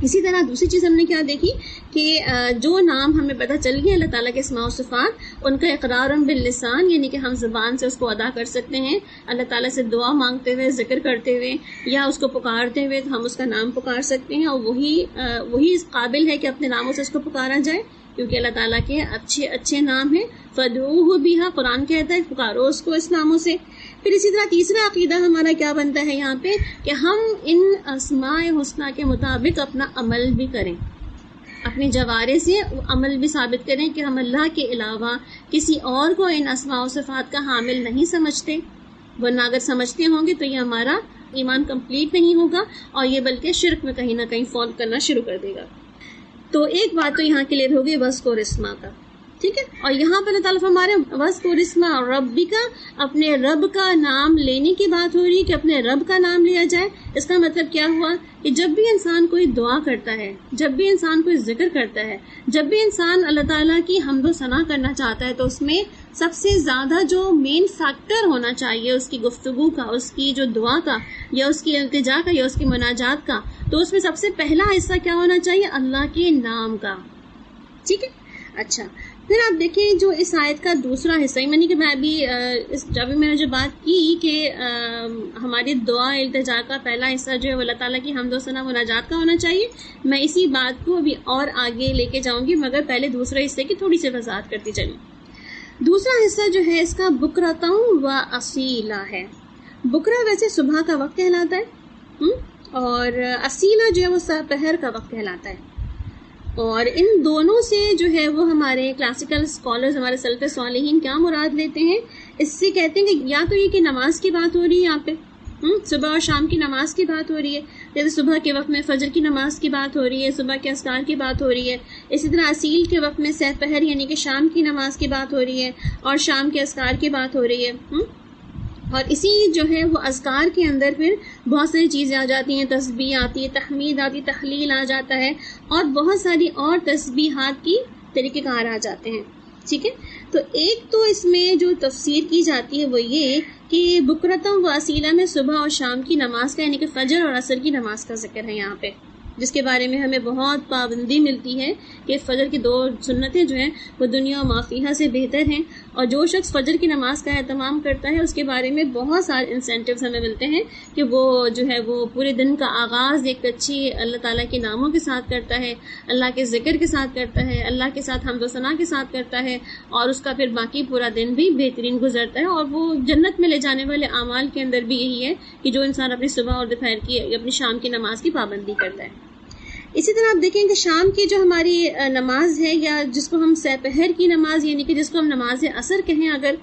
اسی طرح دوسری چیز ہم نے کیا دیکھی کہ جو نام ہمیں پتہ چل گیا اللہ تعالیٰ کے اسماء و صفات، ان کا اقرار باللسان، یعنی کہ ہم زبان سے اس کو ادا کر سکتے ہیں، اللہ تعالیٰ سے دعا مانگتے ہوئے، ذکر کرتے ہوئے، یا اس کو پکارتے ہوئے ہم اس کا نام پکار سکتے ہیں، اور وہی اس قابل ہے کہ اپنے ناموں سے اس کو پکارا جائے، کیونکہ اللہ تعالیٰ کے اچھے نام ہیں. فَادْعُوهُ بِهَا، قرآن کہتا ہے پکارو اس کو اس ناموں سے. پھر اسی طرح تیسرا عقیدہ ہمارا کیا بنتا ہے یہاں پہ کہ ہم ان اسماء حسنہ کے مطابق اپنا عمل بھی کریں، اپنے جوارے سے عمل بھی ثابت کریں کہ ہم اللہ کے علاوہ کسی اور کو ان اسماء و صفات کا حامل نہیں سمجھتے، ورنہ اگر سمجھتے ہوں گے تو یہ ہمارا ایمان کمپلیٹ نہیں ہوگا، اور یہ بلکہ شرک میں کہیں نہ کہیں فال کرنا شروع کر دے گا. تو ایک بات تو یہاں کلیئر ہوگی وَاذْكُرِ اسْمَهُ کا ٹھیک ہے. اور یہاں پر اللہ تعالیٰ فرما رہے ہیں وَاذْكُرِ اسْمَ رَبِّكَ, اپنے رب کا نام لینے کی بات ہو رہی ہے کہ اپنے رب کا نام لیا جائے. اس کا مطلب کیا ہوا کہ جب بھی انسان کوئی دعا کرتا ہے, جب بھی انسان کوئی ذکر کرتا ہے, جب بھی انسان اللہ تعالیٰ کی حمد و ثنا کرنا چاہتا ہے, تو اس میں سب سے زیادہ جو مین فیکٹر ہونا چاہیے اس کی گفتگو کا, اس کی جو دعا کا, یا اس کی التجا کا, یا اس کی مناجات کا, تو اس میں سب سے پہلا حصہ کیا ہونا چاہیے؟ اللہ کے نام کا. ٹھیک ہے. اچھا, پھر آپ دیکھیں جو اس آیت کا دوسرا حصہ, یعنی کہ میں ابھی میں نے جو بات کی کہ ہماری دعا التجا کا پہلا حصہ جو ہے وہ اللہ تعالیٰ کی حمد و ثنا مناجات کا ہونا چاہیے, میں اسی بات کو ابھی اور آگے لے کے جاؤں گی, مگر پہلے دوسرے حصے کی تھوڑی سی وضاحت کرتی چلیں. دوسرا حصہ جو ہے اس کا بکرتاً و اصیلا ہے. بکرا ویسے صبح کا وقت کہلاتا ہے, اور اصیلا جو ہے وہ سپہر کا وقت کہلاتا ہے. اور ان دونوں سے جو ہے وہ ہمارے کلاسیکل اسکالرز, ہمارے سلف صالحین کیا مراد لیتے ہیں؟ اس سے کہتے ہیں کہ یا تو یہ کہ نماز کی بات ہو رہی ہے یہاں پہ, صبح اور شام کی نماز کی بات ہو رہی ہے, جیسے صبح کے وقت میں فجر کی نماز کی بات ہو رہی ہے, صبح کے اذکار کی بات ہو رہی ہے. اسی طرح اصیل کے وقت میں سحر یعنی کہ شام کی نماز کی بات ہو رہی ہے, اور شام کے اذکار کی بات ہو رہی ہے. اور اسی جو ہے وہ اذکار کے اندر پھر بہت ساری چیزیں آ جاتی ہیں, تسبیح آتی ہے, تحمید آتی, تحلیل آ جاتا ہے, اور بہت ساری اور تسبیحات کی طریقہ کار آ جاتے ہیں. ٹھیک ہے. تو ایک تو اس میں جو تفسیر کی جاتی ہے وہ یہ کہ بکرتاً و اصیلا میں صبح اور شام کی نماز کا, یعنی کہ فجر اور عصر کی نماز کا ذکر ہے یہاں پہ, جس کے بارے میں ہمیں بہت پابندی ملتی ہے کہ فجر کی 2 سنتیں جو ہیں وہ دنیا و ما فیہا سے بہتر ہیں. اور جو شخص فجر کی نماز کا اہتمام کرتا ہے اس کے بارے میں بہت سارے انسینٹیوز ہمیں ملتے ہیں کہ وہ جو ہے وہ پورے دن کا آغاز ایک اچھی اللہ تعالیٰ کے ناموں کے ساتھ کرتا ہے, اللہ کے ذکر کے ساتھ کرتا ہے, اللہ کے ساتھ حمد و ثنا کے ساتھ کرتا ہے, اور اس کا پھر باقی پورا دن بھی بہترین گزرتا ہے. اور وہ جنت میں لے جانے والے اعمال کے اندر بھی یہی ہے کہ جو انسان اپنی صبح اور دوپہر کی, اپنی شام کی نماز کی پابندی کرتا ہے. اسی طرح آپ دیکھیں کہ شام کی جو ہماری نماز ہے, یا جس کو ہم سپہر کی نماز, یعنی کہ جس کو ہم نماز عصر کہیں اگر,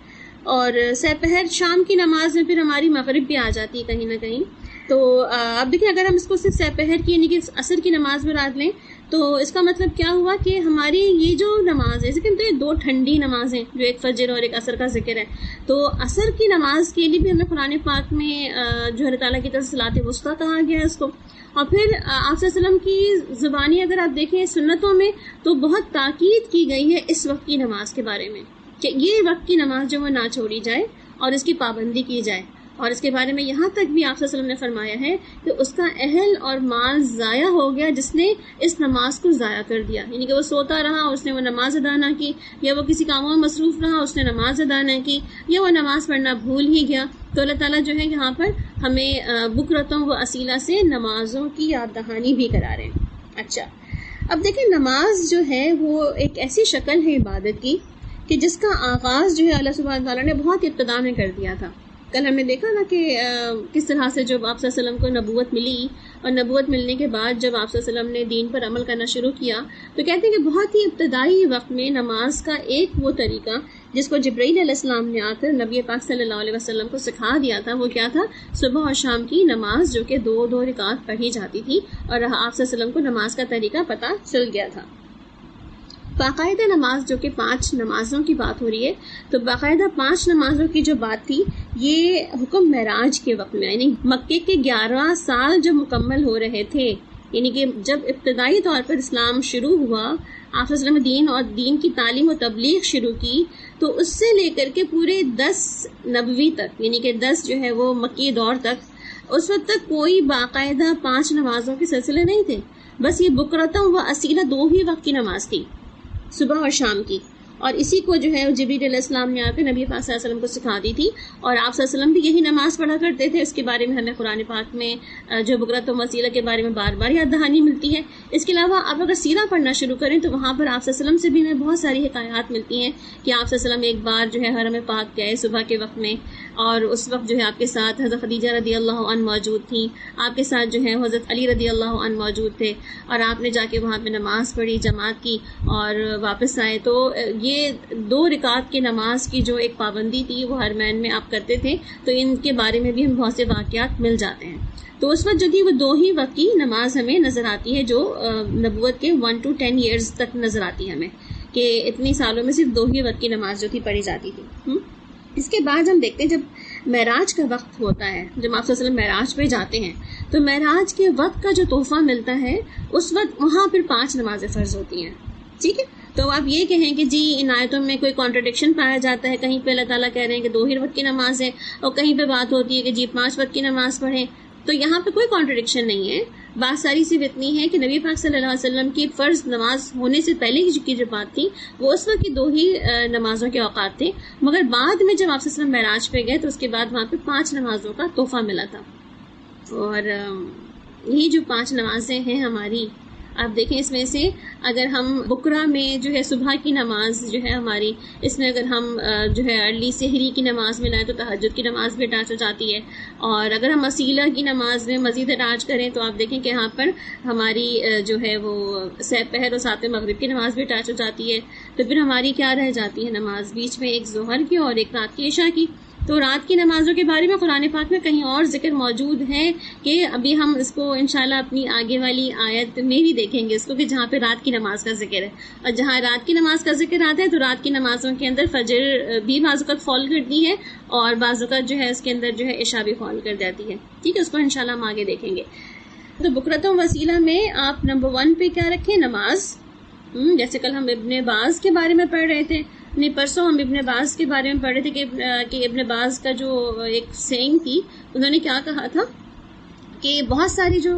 اور سپہر شام کی نماز میں پھر ہماری مغرب بھی آ جاتی ہے کہیں نہ کہیں. تو آپ دیکھیں اگر ہم اس کو صرف سپہر کی یعنی کہ عصر کی نماز مراد لیں تو اس کا مطلب کیا ہوا کہ ہماری یہ جو نماز ہے, لیکن تو یہ 2 ٹھنڈی نمازیں جو ایک فجر اور ایک عصر کا ذکر ہے, تو عصر کی نماز کے لیے بھی ہمیں قرآن پاک میں جو اللہ تعالیٰ کی طرف صلاۃ وسطیٰ کہا گیا ہے اس کو. اور پھر آپ صلی اللہ علیہ وسلم کی زبانی اگر آپ دیکھیں سنتوں میں تو بہت تاکید کی گئی ہے اس وقت کی نماز کے بارے میں کہ یہ وقت کی نماز جو وہ نہ چھوڑی جائے اور اس کی پابندی کی جائے. اور اس کے بارے میں یہاں تک بھی آپ صلی اللہ علیہ وسلم نے فرمایا ہے کہ اس کا اہل اور مال ضائع ہو گیا جس نے اس نماز کو ضائع کر دیا, یعنی کہ وہ سوتا رہا اور اس نے وہ نماز ادا نہ کی, یا وہ کسی کاموں میں مصروف رہا اس نے نماز ادا نہ کی, یا وہ نماز پڑھنا بھول ہی گیا. تو اللہ تعالیٰ جو ہے یہاں پر ہمیں بکرتوں و اصیلا سے نمازوں کی یاد دہانی بھی کرا رہے ہیں. اچھا, اب دیکھیں نماز جو ہے وہ ایک ایسی شکل ہے عبادت کی کہ جس کا آغاز جو ہے اللہ سبحانہ تعالیٰ نے بہت ابتدا میں کر دیا تھا. کل ہم نے دیکھا نا کہ کس طرح سے جب آپ صلی اللہ علیہ وسلم کو نبوت ملی, اور نبوت ملنے کے بعد جب آپ صلی اللہ علیہ وسلم نے دین پر عمل کرنا شروع کیا تو کہتے ہیں کہ بہت ہی ابتدائی وقت میں نماز کا ایک وہ طریقہ جس کو جبرائیل علیہ السلام نے آ کر نبی پاک صلی اللہ علیہ وسلم کو سکھا دیا تھا, وہ کیا تھا؟ صبح اور شام کی نماز جو کہ 2 رکعت پڑھی جاتی تھی, اور آپ صلی اللہ علیہ وسلم کو نماز کا طریقہ پتہ چل گیا تھا. باقاعدہ نماز جو کہ 5 نمازوں کی بات ہو رہی ہے, تو باقاعدہ 5 نمازوں کی جو بات تھی یہ حکم معراج کے وقت میں, یعنی مکے کے 11 سال جو مکمل ہو رہے تھے, یعنی کہ جب ابتدائی طور پر اسلام شروع ہوا, آپ صلی اللہ علیہ وسلم دین اور دین کی تعلیم و تبلیغ شروع کی, تو اس سے لے کر کے پورے 10 نبوی تک, یعنی کہ 10 جو ہے وہ مکی دور تک, اس وقت تک کوئی باقاعدہ 5 نمازوں کے سلسلے نہیں تھے. بس یہ بکرتاً و اصیلا 2 ہی وقت کی نماز تھی, صبح اور شام کی. اور اسی کو جو ہے جبریل علیہ السلام نے آ کے نبی پاک صلی اللہ علیہ وسلم کو سکھا دی تھی, اور آپ صلی اللہ علیہ وسلم بھی یہی نماز پڑھا کرتے تھے. اس کے بارے میں ہمیں قرآن پاک میں جو بکرت و وسیلہ کے بارے میں بار بار یاد دہانی ملتی ہے. اس کے علاوہ آپ اگر سیرہ پڑھنا شروع کریں تو وہاں پر آپ صلی اللہ علیہ وسلم سے بھی ہمیں بہت ساری حکایات ملتی ہیں کہ آپ صلی اللہ علیہ وسلم ایک بار جو ہے حرم پاک گئے صبح کے وقت میں, اور اس وقت جو ہے آپ کے ساتھ حضرت خدیجہ رضی اللہ عنہ موجود تھیں, آپ کے ساتھ جو ہے حضرت علی رضی اللہ عنہ موجود تھے, اور آپ نے جا کے وہاں پہ نماز پڑھی, جماعت کی, اور واپس آئے. تو یہ 2 رکعت کی نماز کی جو ایک پابندی تھی وہ حرمین میں آپ کرتے تھے, تو ان کے بارے میں بھی ہم بہت سے واقعات مل جاتے ہیں. تو اس وقت جو تھی وہ 2 ہی وقت کی نماز ہمیں نظر آتی ہے, جو نبوت کے 1 to 10 ایئرز تک نظر آتی ہے ہمیں, کہ اتنی سالوں میں صرف 2 ہی وقت کی نماز جو تھی پڑھی جاتی تھی. اس کے بعد ہم دیکھتے ہیں جب معراج کا وقت ہوتا ہے، جب آپ صلی اللہ علیہ وسلم معراج پہ جاتے ہیں تو معراج کے وقت کا جو تحفہ ملتا ہے اس وقت وہاں پھر 5 نمازیں فرض ہوتی ہیں. ٹھیک ہے، تو آپ یہ کہیں کہ جی ان آیتوں میں کوئی کانٹرڈکشن پایا جاتا ہے، کہیں پہ اللہ تعالیٰ کہہ رہے ہیں کہ 2 ہی وقت کی نماز ہے اور کہیں پہ بات ہوتی ہے کہ جی 5 وقت کی نماز پڑھیں. تو یہاں پہ کوئی کانٹرڈکشن نہیں ہے. بات ساری صرف اتنی ہے کہ نبی پاک صلی اللہ علیہ وسلم کی فرض نماز ہونے سے پہلے کی جو بات تھی وہ اس وقت کی 2 ہی نمازوں کے اوقات تھے، مگر بعد میں جب آپ صلی اللہ علیہ وسلم معراج پہ گئے تو اس کے بعد وہاں پہ 5 نمازوں کا تحفہ ملا تھا. اور یہی جو 5 نمازیں ہیں ہماری، آپ دیکھیں اس میں سے اگر ہم بکرا میں جو ہے صبح کی نماز جو ہے ہماری، اس میں اگر ہم جو ہے ارلی سحری کی نماز میں لائیں تو تہجد کی نماز بھی اٹیچ ہو جاتی ہے. اور اگر ہم وسیلہ کی نماز میں مزید اٹیچ کریں تو آپ دیکھیں کہ یہاں پر ہماری جو ہے وہ سحر اور ساتھ مغرب کی نماز بھی اٹیچ ہو جاتی ہے. تو پھر ہماری کیا رہ جاتی ہے نماز بیچ میں، ایک ظہر کی اور ایک رات کی عشاء کی. تو رات کی نمازوں کے بارے میں قرآن پاک میں کہیں اور ذکر موجود ہے کہ ابھی ہم اس کو انشاءاللہ اپنی آگے والی آیت میں بھی دیکھیں گے اس کو، کہ جہاں پہ رات کی نماز کا ذکر ہے. اور جہاں رات کی نماز کا ذکر آتا ہے تو رات کی نمازوں کے اندر فجر بھی بعض اوقات فال کرتی ہے اور بعض اوقات جو ہے اس کے اندر جو ہے عشاء بھی فال کر جاتی ہے. ٹھیک ہے، اس کو انشاءاللہ ہم آگے دیکھیں گے. تو بکرۃ وسیلہ میں آپ نمبر 1 پہ کیا رکھیں؟ نماز. جیسے کل ہم ابن باز کے بارے میں پڑھ رہے تھے، نہیں پرسوں ہم ابن باز کے بارے میں پڑھ رہے تھے کہ ابن باز کا جو ایک سینگ تھی، انہوں نے کیا کہا تھا کہ بہت ساری جو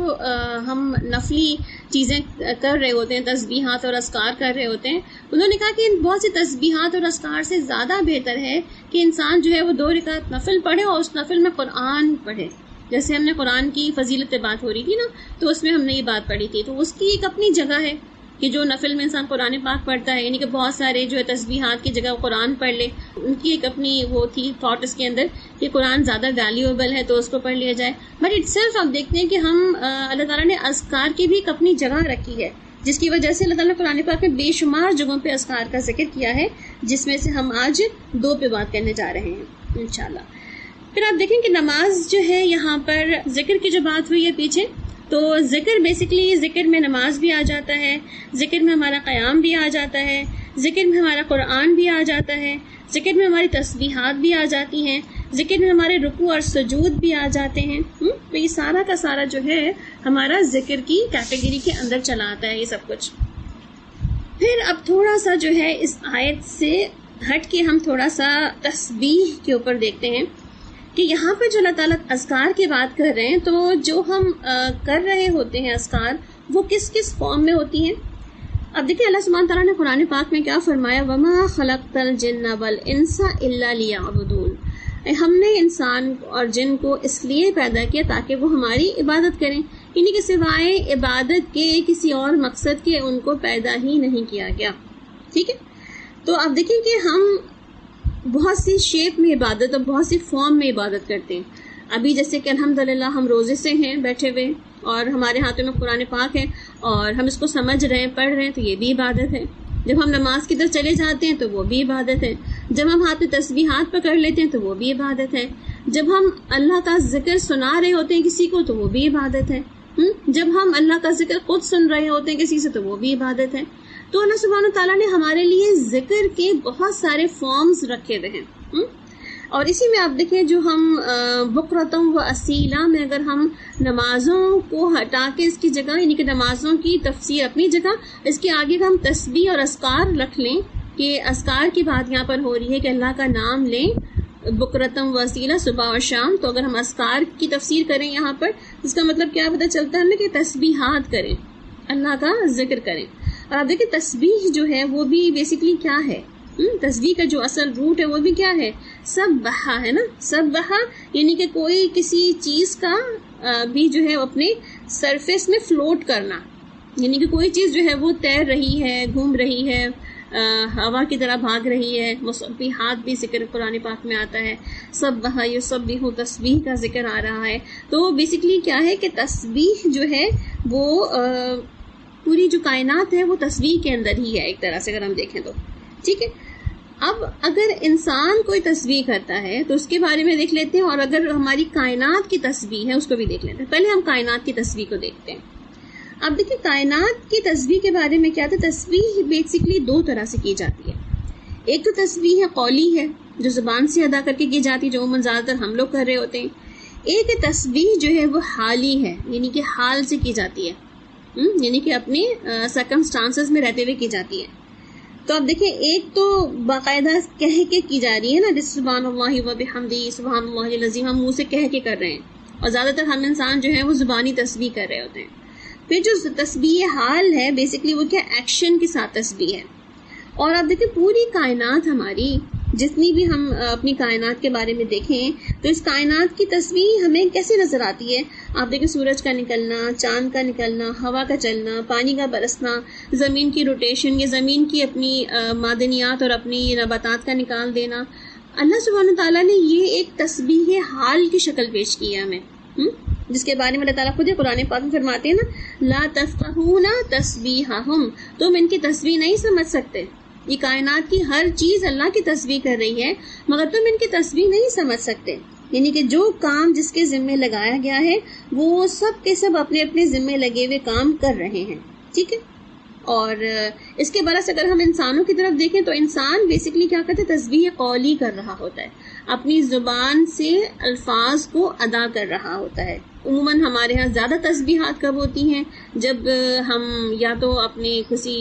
ہم نفلی چیزیں کر رہے ہوتے ہیں، تسبیحات اور اذکار کر رہے ہوتے ہیں، انہوں نے کہا کہ ان بہت سی تسبیحات اور اذکار سے زیادہ بہتر ہے کہ انسان جو ہے وہ 2 رکعت نفل پڑھے اور اس نفل میں قرآن پڑھے. جیسے ہم نے قرآن کی فضیلت پہ بات ہو رہی تھی نا، تو اس میں ہم نے یہ بات پڑھی تھی. تو اس کی ایک اپنی جگہ ہے کہ جو نفل میں انسان قرآن پاک پڑھتا ہے، یعنی کہ بہت سارے جو ہے تسبیحات کی جگہ قرآن پڑھ لے، ان کی ایک اپنی وہ تھی تھاٹ اس کے اندر کہ قرآن زیادہ ویلیویبل ہے تو اس کو پڑھ لیا جائے. بٹ اٹ سیلف آپ دیکھتے ہیں کہ ہم اللہ تعالیٰ نے اذکار کی بھی ایک اپنی جگہ رکھی ہے، جس کی وجہ سے اللہ تعالیٰ نے قرآن پاک میں بے شمار جگہوں پہ اذکار کا ذکر کیا ہے، جس میں سے ہم آج 2 پہ بات کرنے جا رہے ہیں انشاءاللہ. پھر آپ دیکھیں کہ نماز جو ہے یہاں پر ذکر کی جو بات ہوئی ہے پیچھے، تو ذکر بیسکلی ذکر میں نماز بھی آ جاتا ہے، ذکر میں ہمارا قیام بھی آ جاتا ہے، ذکر میں ہمارا قرآن بھی آ جاتا ہے، ذکر میں ہماری تسبیحات بھی آ جاتی ہیں، ذکر میں ہمارے رکوع اور سجود بھی آ جاتے ہیں. تو یہ سارا کا سارا جو ہے ہمارا ذکر کی کیٹیگری کے اندر چلا آتا ہے یہ سب کچھ. پھر اب تھوڑا سا جو ہے اس آیت سے ہٹ کے ہم تھوڑا سا تسبیح کے اوپر دیکھتے ہیں کہ یہاں پہ جو اللہ تعالیٰ اذکار کی بات کر رہے ہیں، تو جو ہم کر رہے ہوتے ہیں اذکار، وہ کس کس فارم میں ہوتی ہیں. اب دیکھیں اللہ سبحانہ تعالیٰ نے قرآن پاک میں کیا فرمایا، وَمَا خَلَقْتَ الْجِنَّ وَالْإِنسَ إِلَّا لِيَعْبُدُونَ. ہم نے انسان اور جن کو اس لیے پیدا کیا تاکہ وہ ہماری عبادت کریں، یعنی کہ سوائے عبادت کے کسی اور مقصد کے ان کو پیدا ہی نہیں کیا گیا. ٹھیک ہے، تو آپ دیکھیں کہ ہم بہت سی شیپ میں عبادت اور بہت سی فارم میں عبادت کرتے ہیں. ابھی جیسے کہ الحمدللہ ہم روزے سے ہیں بیٹھے ہوئے اور ہمارے ہاتھوں میں قرآن پاک ہے اور ہم اس کو سمجھ رہے ہیں، پڑھ رہے ہیں، تو یہ بھی عبادت ہے. جب ہم نماز کی طرف چلے جاتے ہیں تو وہ بھی عبادت ہے. جب ہم ہاتھ میں تسبیحات پکڑ لیتے ہیں تو وہ بھی عبادت ہے. جب ہم اللہ کا ذکر سنا رہے ہوتے ہیں کسی کو تو وہ بھی عبادت ہے. جب ہم اللہ کا ذکر خود سن رہے ہوتے ہیں کسی سے تو وہ بھی عبادت ہے. تو اللہ سبحانہ تعالیٰ نے ہمارے لیے ذکر کے بہت سارے فارمز رکھے ہوئے ہیں. اور اسی میں آپ دیکھیں جو ہم بکرتم و اسیلہ میں اگر ہم نمازوں کو ہٹا کے اس کی جگہ، یعنی کہ نمازوں کی تفسیر اپنی جگہ، اس کے آگے ہم تسبیح اور اذکار رکھ لیں کہ اذکار کی بات یہاں پر ہو رہی ہے کہ اللہ کا نام لیں بکرتم و اسیلہ صبح اور شام. تو اگر ہم اذکار کی تفسیر کریں یہاں پر، اس کا مطلب کیا پتہ چلتا ہے ہمیں کہ تسبیحات کریں، اللہ کا ذکر کریں. اور آپ دیکھیں تسبیح جو ہے وہ بھی بیسکلی کیا ہے، تسبیح کا جو اصل روٹ ہے وہ بھی کیا ہے، سبحہ ہے نا. سبحہ یعنی کہ کوئی کسی چیز کا بھی جو ہے اپنے سرفیس میں فلوٹ کرنا، یعنی کہ کوئی چیز جو ہے وہ تیر رہی ہے، گھوم رہی ہے، ہوا کی طرح بھاگ رہی ہے. مسبحات بھی ذکر قرآن پاک میں آتا ہے، سبحہ یسبح تسبیح کا ذکر آ رہا ہے. تو بیسکلی کیا ہے کہ تسبیح جو ہے وہ پوری جو کائنات ہے وہ تسبیح کے اندر ہی ہے ایک طرح سے اگر ہم دیکھیں تو. ٹھیک ہے، اب اگر انسان کوئی تسبیح کرتا ہے تو اس کے بارے میں دیکھ لیتے ہیں، اور اگر ہماری کائنات کی تسبیح ہے اس کو بھی دیکھ لیتے ہیں. پہلے ہم کائنات کی تسبیح کو دیکھتے ہیں. اب دیکھیں کائنات کی تسبیح کے بارے میں کیا تھا. تسبیح بیسکلی دو طرح سے کی جاتی ہے. ایک تو تسبیح قولی ہے جو زبان سے ادا کر کے کی جاتی ہے، جو عموماً زیادہ تر ہم لوگ کر رہے ہوتے ہیں. ایک تسبیح جو ہے وہ حالی ہے، یعنی کہ حال سے کی جاتی ہے، یعنی کہ اپنے سرکمسٹانسز میں رہتے ہوئے کی جاتی ہے. تو اب دیکھیں ایک تو باقاعدہ کہہ کے کی جا رہی ہے نا، جس سبحان اللہ و بحمدہ سبحان اللہ العظیم، ہم منہ سے کہہ کے کر رہے ہیں، اور زیادہ تر ہم انسان جو ہے وہ زبانی تسبیح کر رہے ہوتے ہیں. پھر جو تسبیح حال ہے بیسکلی وہ کیا ایکشن کے ساتھ تسبیح ہے. اور آپ دیکھیں پوری کائنات ہماری جتنی بھی ہم اپنی کائنات کے بارے میں دیکھیں تو اس کائنات کی تصویر ہمیں کیسے نظر آتی ہے. آپ دیکھیں سورج کا نکلنا، چاند کا نکلنا، ہوا کا چلنا، پانی کا برسنا، زمین کی روٹیشن، یا زمین کی اپنی معدنیات اور اپنی نباتات کا نکال دینا. اللہ سبحانہ تعالیٰ نے یہ ایک تسبیح حال کی شکل پیش کی ہے ہمیں، جس کے بارے میں اللہ تعالیٰ خود قرآن پاک میں فرماتے ہیں نا، لا تفقہون تسبیحہم، تم ان کی تسبیح نہیں سمجھ سکتے. یہ کائنات کی ہر چیز اللہ کی تسبیح کر رہی ہے مگر تم ان کی تسبیح نہیں سمجھ سکتے. یعنی کہ جو کام جس کے ذمے لگایا گیا ہے وہ سب کے سب اپنے اپنے ذمے لگے ہوئے کام کر رہے ہیں. ٹھیک ہے. اور اس کے برعکس اگر ہم انسانوں کی طرف دیکھیں تو انسان بیسکلی کیا کرتا ہے، تسبیح قولی کر رہا ہوتا ہے، اپنی زبان سے الفاظ کو ادا کر رہا ہوتا ہے. عموماً ہمارے ہاں زیادہ تسبیحات کب ہوتی ہیں، جب ہم یا تو اپنی کسی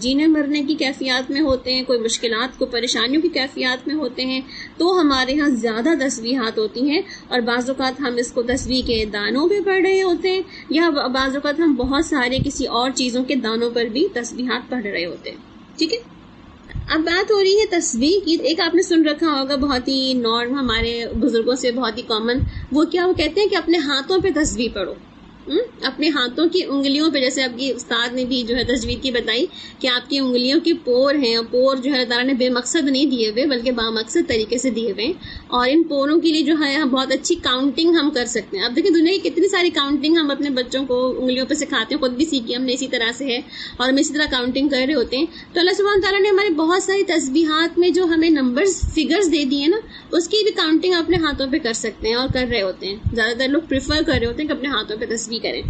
جینے مرنے کی کیفیات میں ہوتے ہیں، کوئی مشکلات کو پریشانیوں کی کیفیات میں ہوتے ہیں، تو ہمارے ہاں زیادہ تسبیحات ہوتی ہیں. اور بعض اوقات ہم اس کو تسبیح کے دانوں پہ پڑھ رہے ہوتے ہیں، یا بعض اوقات ہم بہت سارے کسی اور چیزوں کے دانوں پر بھی تسبیحات پڑھ رہے ہوتے ہیں. ٹھیک ہے. اب بات ہو رہی ہے تسبیح کی. ایک آپ نے سن رکھا ہوگا بہت ہی نارم ہمارے بزرگوں سے بہت ہی کامن، وہ کیا وہ کہتے ہیں کہ اپنے ہاتھوں پہ تسبیح پڑھو. اپنے ہاتھوں کی انگلیوں پہ، جیسے آپ کی استاد نے بھی جو ہے تجوید کی بتائی کہ آپ کی انگلیوں کے پور ہیں، پور جو ہے اللہ تعالیٰ نے بے مقصد نہیں دیے ہوئے بلکہ بامقصد طریقے سے دیے ہوئے ہیں، اور ان پوروں کے لیے جو ہے بہت اچھی کاؤنٹنگ ہم کر سکتے ہیں. اب دیکھیں دنیا کی کتنی ساری کاؤنٹنگ ہم اپنے بچوں کو انگلیوں پہ سکھاتے ہیں، خود بھی سیکھی ہم نے اسی طرح سے ہے، اور ہم اسی طرح کاؤنٹنگ کر رہے ہوتے ہیں. تو اللہ سبحانہ تعالیٰ نے ہمارے بہت ساری تسبیحات میں جو ہمیں نمبرز فگرز دے دیے نا، اس کی بھی کاؤنٹنگ اپنے ہاتھوں پہ کر سکتے ہیں اور کر رہے ہوتے ہیں. زیادہ تر لوگ پریفر کر رہے ہوتے ہیں کہ اپنے ہاتھوں پہ تسبیح کریں.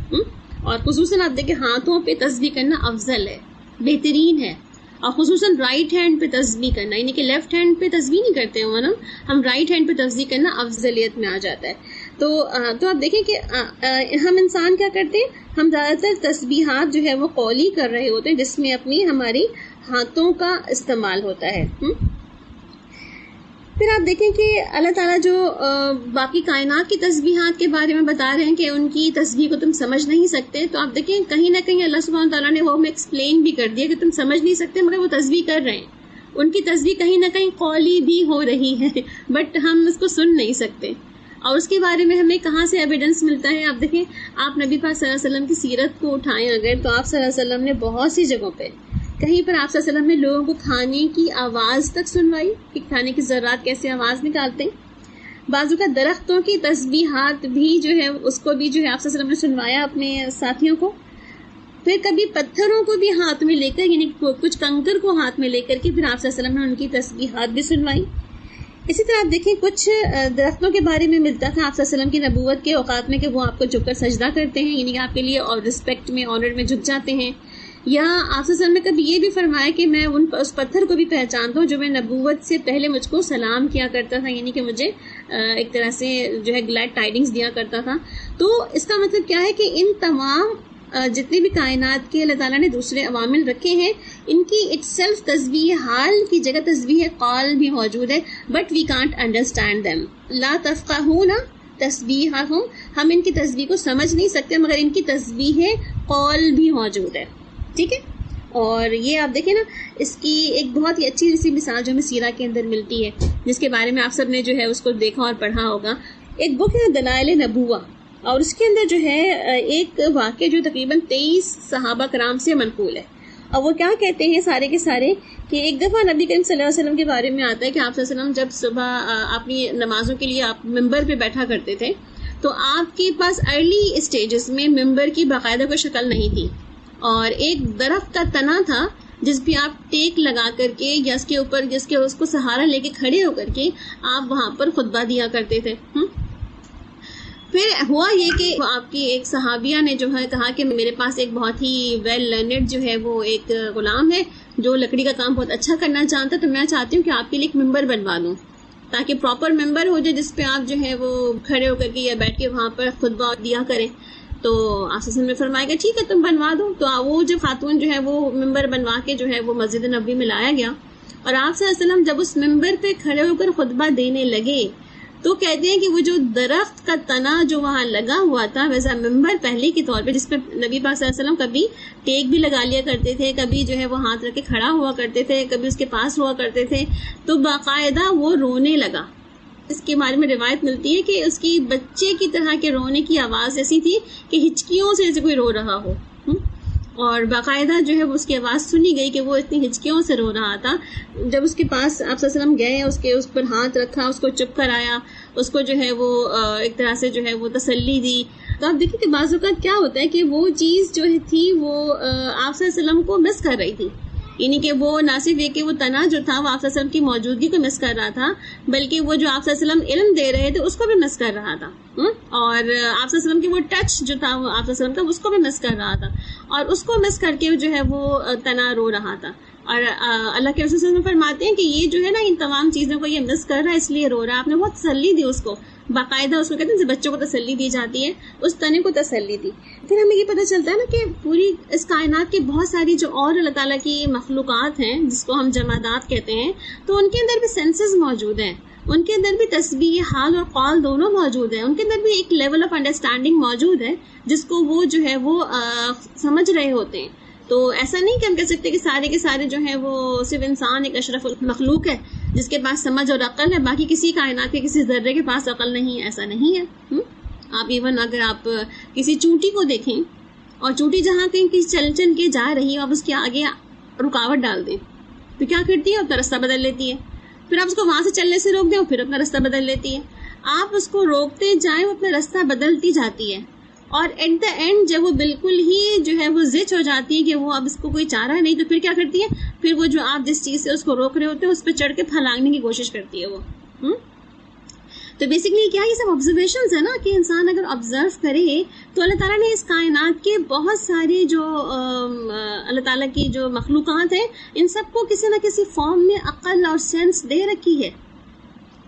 اور خصوصاً آپ دیکھیں ہاتھوں پہ تسبیح کرنا افضل ہے، بہترین ہے. اور خصوصاً رائٹ ہینڈ پہ تسبیح کرنا، یعنی کہ لیفٹ ہینڈ پہ تسبیح نہیں کرتے ہوں نا، ہم رائٹ ہینڈ پہ تسبیح کرنا افضلیت میں آ جاتا ہے. تو آپ دیکھیں کہ ہم انسان کیا کرتے ہیں، ہم زیادہ تر تسبیحات جو ہے وہ قولی کر رہے ہوتے ہیں، جس میں اپنی ہماری ہاتھوں کا استعمال ہوتا ہے. پھر آپ دیکھیں کہ اللہ تعالیٰ جو باقی کائنات کی تسبیحات کے بارے میں بتا رہے ہیں کہ ان کی تسبیح کو تم سمجھ نہیں سکتے، تو آپ دیکھیں کہیں نہ کہیں اللہ سبحانہ تعالیٰ نے وہ ہمیں ایکسپلین بھی کر دیا کہ تم سمجھ نہیں سکتے مگر وہ تسبیح کر رہے ہیں. ان کی تسبیح کہیں نہ کہیں قولی بھی ہو رہی ہے بٹ ہم اس کو سن نہیں سکتے. اور اس کے بارے میں ہمیں کہاں سے ایویڈنس ملتا ہے. آپ دیکھیں آپ نبی پاک صلی اللہ علیہ وسلم کی سیرت کو اٹھائیں اگر، تو آپ صلی اللہ علیہ وسلم نے بہت سی جگہوں پہ، کہیں پر آپ صلی اللہ علیہ وسلم نے لوگوں کو کھانے کی آواز تک سنوائی کہ کھانے کی ذرات کیسے آواز نکالتے ہیں. بازو کا درختوں کی تسبیحات بھی جو ہے اس کو بھی جو ہے آپ صلی اللہ علیہ وسلم نے سنوایا اپنے ساتھیوں کو. پھر کبھی پتھروں کو بھی ہاتھ میں لے کر، یعنی کچھ کنکر کو ہاتھ میں لے کر کے پھر آپ صلی اللہ علیہ وسلم نے ان کی تسبیحات بھی سنوائی. اسی طرح آپ دیکھیں کچھ درختوں کے بارے میں ملتا تھا آپ صلی اللہ علیہ وسلم کی نبوت کے اوقات میں کہ وہ آپ کو جھک کر سجدہ کرتے ہیں، یعنی کہ آپ کے لیے اور رسپیکٹ میں، آنر میں جھک جاتے ہیں. یا آپ صلی اللہ علیہ وسلم نے کبھی یہ بھی فرمایا کہ میں اس پتھر کو بھی پہچانتا ہوں جو میں نبوت سے پہلے مجھ کو سلام کیا کرتا تھا، یعنی کہ مجھے ایک طرح سے جو ہے گلیڈ ٹائڈنگز دیا کرتا تھا. تو اس کا مطلب کیا ہے کہ ان تمام جتنے بھی کائنات کے اللہ تعالیٰ نے دوسرے عوامل رکھے ہیں، ان کی اٹ سیلف تسبیح حال کی جگہ تسبیح قول بھی موجود ہے، but we can't understand them. لا تفقہون تسبیحہم، ہم ان کی تسبیح کو سمجھ نہیں سکتے مگر ان کی تسبیح قول بھی موجود ہے. ٹھیک ہے. اور یہ آپ دیکھیں نا، اس کی ایک بہت ہی اچھی سی مثال جو ہمیں سیرہ کے اندر ملتی ہے، جس کے بارے میں آپ سب نے جو ہے اس کو دیکھا اور پڑھا ہوگا. ایک بک ہے دلائل نبوہ، اور اس کے اندر جو ہے ایک واقعہ جو تقریباً 23 صحابہ کرام سے منقول ہے. اور وہ کیا کہتے ہیں سارے کے سارے کہ ایک دفعہ نبی کریم صلی اللہ علیہ وسلم کے بارے میں آتا ہے کہ آپ صلی اللہ علیہ وسلم جب صبح اپنی نمازوں کے لیے آپ ممبر پہ بیٹھا کرتے تھے، تو آپ کے پاس ارلی اسٹیجز میں ممبر کی باقاعدہ کوئی شکل نہیں تھی، اور ایک درخت کا تنا تھا جس پہ آپ ٹیک لگا کر کے یا اس کے اوپر اس کو سہارا لے کے کھڑے ہو کر کے آپ وہاں پر خطبہ دیا کرتے تھے. پھر ہوا یہ کہ آپ کی ایک صحابیہ نے جو ہے کہا کہ میرے پاس ایک بہت ہی ویل لرنڈ جو ہے وہ ایک غلام ہے جو لکڑی کا کام بہت اچھا کرنا چاہتا ہے، تو میں چاہتی ہوں کہ آپ کے لیے ایک ممبر بنوا دوں تاکہ پراپر ممبر ہو جائے جس پہ آپ جو ہے وہ کھڑے ہو کر کے یا بیٹھ کے وہاں پر خطبہ دیا کریں۔ تو آپ صلی اللہ علیہ وسلم نے فرمایا کہ ٹھیک ہے تم بنوا دو۔ تو وہ جو خاتون جو ہے وہ ممبر بنوا کے جو ہے وہ مسجد نبوی میں لایا گیا، اور آپ صلی اللہ علیہ وسلم جب اس ممبر پہ کھڑے ہو کر خطبہ دینے لگے تو کہتے ہیں کہ وہ جو درخت کا تنا جو وہاں لگا ہوا تھا ویسا ممبر پہلے کے طور پہ، جس پہ نبی پاک صلی اللہ علیہ وسلم کبھی ٹیک بھی لگا لیا کرتے تھے، کبھی جو ہے وہ ہاتھ رکھ کے کھڑا ہوا کرتے تھے، کبھی اس کے پاس ہوا کرتے تھے، تو باقاعدہ وہ رونے لگا۔ اس کے بارے میں روایت ملتی ہے کہ اس کی بچے کی طرح کے رونے کی آواز ایسی تھی کہ ہچکیوں سے جیسے کوئی رو رہا ہو، اور باقاعدہ جو ہے اس کی آواز سنی گئی کہ وہ اتنی ہچکیوں سے رو رہا تھا۔ جب اس کے پاس آپ صلی اللہ علیہ وسلم گئے، اس پر ہاتھ رکھا، اس کو چپ کرایا، اس کو جو ہے وہ ایک طرح سے جو ہے وہ تسلی دی۔ تو آپ دیکھیں کہ بعض اوقات کیا ہوتا ہے کہ وہ چیز جو تھی وہ آپ صلی اللہ علیہ وسلم کو مس کر رہی تھی، یعنی کہ وہ نہ صرف یہ کہ وہ تنا جو تھا وہ آپ صلی اللہ علیہ وسلم کی موجودگی کو مس کر رہا تھا، بلکہ وہ جو آپ صلی اللہ علیہ وسلم علم دے رہے تھے اس کو بھی مس کر رہا تھا، اور آپ صلی اللہ علیہ وسلم کی وہ ٹچ جو تھا وہ آپ صلی اللہ علیہ وسلم کا اس کو بھی مس کر رہا تھا، اور اس کو مس کر کے جو ہے وہ تنا رو رہا تھا۔ اور اللہ کے رسول صلی اللہ علیہ وسلم فرماتے ہیں کہ یہ جو ہے نا ان تمام چیزوں کو یہ مس کر رہا ہے اس لیے رو رہا ہے۔ آپ نے بہت تسلی دی اس کو، باقاعدہ اس کو کہتے ہیں بچوں کو تسلی دی جاتی ہے، اس تنے کو تسلی دی۔ پھر ہمیں یہ پتہ چلتا ہے نا کہ پوری اس کائنات کی بہت ساری جو اور اللہ تعالیٰ کی مخلوقات ہیں جس کو ہم جمادات کہتے ہیں، تو ان کے اندر بھی سینسز موجود ہیں، ان کے اندر بھی تسبیح حال اور قول دونوں موجود ہیں، ان کے اندر بھی ایک لیول آف انڈرسٹینڈنگ موجود ہے جس کو وہ جو ہے وہ سمجھ رہے ہوتے ہیں۔ تو ایسا نہیں کہ ہم کہہ سکتے کہ سارے کے سارے جو ہیں وہ صرف انسان ایک اشرف مخلوق ہے جس کے پاس سمجھ اور عقل ہے، باقی کسی کائنات کے کسی ذرے کے پاس عقل نہیں ہے، ایسا نہیں ہے۔ آپ ایون اگر آپ کسی چونٹی کو دیکھیں اور چونٹی جہاں کہیں کسی چل کے جا رہی ہے، آپ اس کے آگے رکاوٹ ڈال دیں تو کیا کرتی ہے؟ اپنا راستہ بدل لیتی ہے۔ پھر آپ اس کو وہاں سے چلنے سے روک دیں اور پھر اپنا راستہ بدل لیتی ہے۔ آپ اس کو روکتے جائیں وہ اپنا راستہ بدلتی جاتی ہے، اور ایٹ دا اینڈ جب وہ بالکل ہی جو ہے وہ زچ ہو جاتی ہے کہ وہ اب اس کو کوئی چارہ نہیں، تو پھر کیا کرتی ہے؟ پھر وہ جو آپ جس چیز سے اس کو روک رہے ہوتے ہیں اس پہ چڑھ کے پھلانگنے کی کوشش کرتی ہے وہ۔ تو بیسکلی کیا یہ سب آبزرویشنز ہے نا کہ انسان اگر آبزرو کرے تو اللہ تعالیٰ نے اس کائنات کے بہت ساری جو اللہ تعالیٰ کی جو مخلوقات ہیں ان سب کو کسی نہ کسی فارم میں عقل اور سینس دے رکھی ہے۔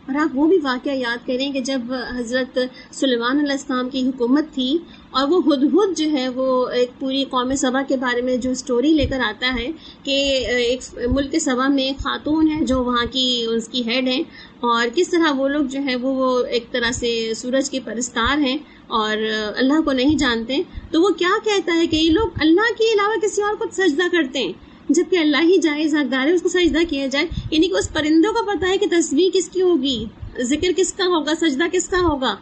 اور آپ وہ بھی واقعہ یاد کریں کہ جب حضرت سلیمان علیہ السلام کی حکومت تھی اور وہ ہدہد جو ہے وہ ایک پوری قوم سبا کے بارے میں جو سٹوری لے کر آتا ہے کہ ایک ملک سبا میں ایک خاتون ہے جو وہاں کی اس کی ہیڈ ہیں، اور کس طرح وہ لوگ جو ہے وہ ایک طرح سے سورج کے پرستار ہیں اور اللہ کو نہیں جانتے، تو وہ کیا کہتا ہے کہ یہ لوگ اللہ کے علاوہ کسی اور کو سجدہ کرتے ہیں جبکہ اللہ ہی جائز حقدار ہے اس کو سجدہ کیا جائے۔ یعنی کہ اس پرندوں کو پتا ہے کہ تسبیح کس کی ہوگی، ذکر کس کا ہوگا، سجدہ کس کا ہوگا،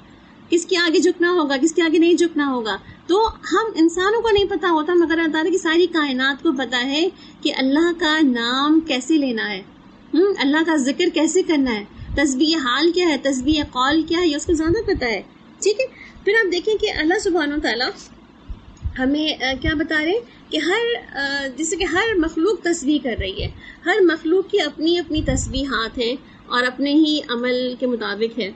کس کے آگے جھکنا ہوگا، کس کے آگے نہیں جھکنا ہوگا۔ تو ہم انسانوں کو نہیں پتا ہوتا، مگر اللہ تعالیٰ کی ساری کائنات کو پتا ہے کہ اللہ کا نام کیسے لینا ہے، اللہ کا ذکر کیسے کرنا ہے، تسبیح حال کیا ہے، تسبیح قول کیا ہے، یہ اس کو زیادہ پتا ہے۔ ٹھیک ہے، پھر آپ دیکھیں کہ اللہ سبحانہ و تعالیٰ ہمیں کیا بتا رہے ہیں کہ جیسے کہ ہر مخلوق تسبیح کر رہی ہے، ہر مخلوق کی اپنی اپنی تسبیحات ہیں اور اپنے ہی عمل کے مطابق ہے۔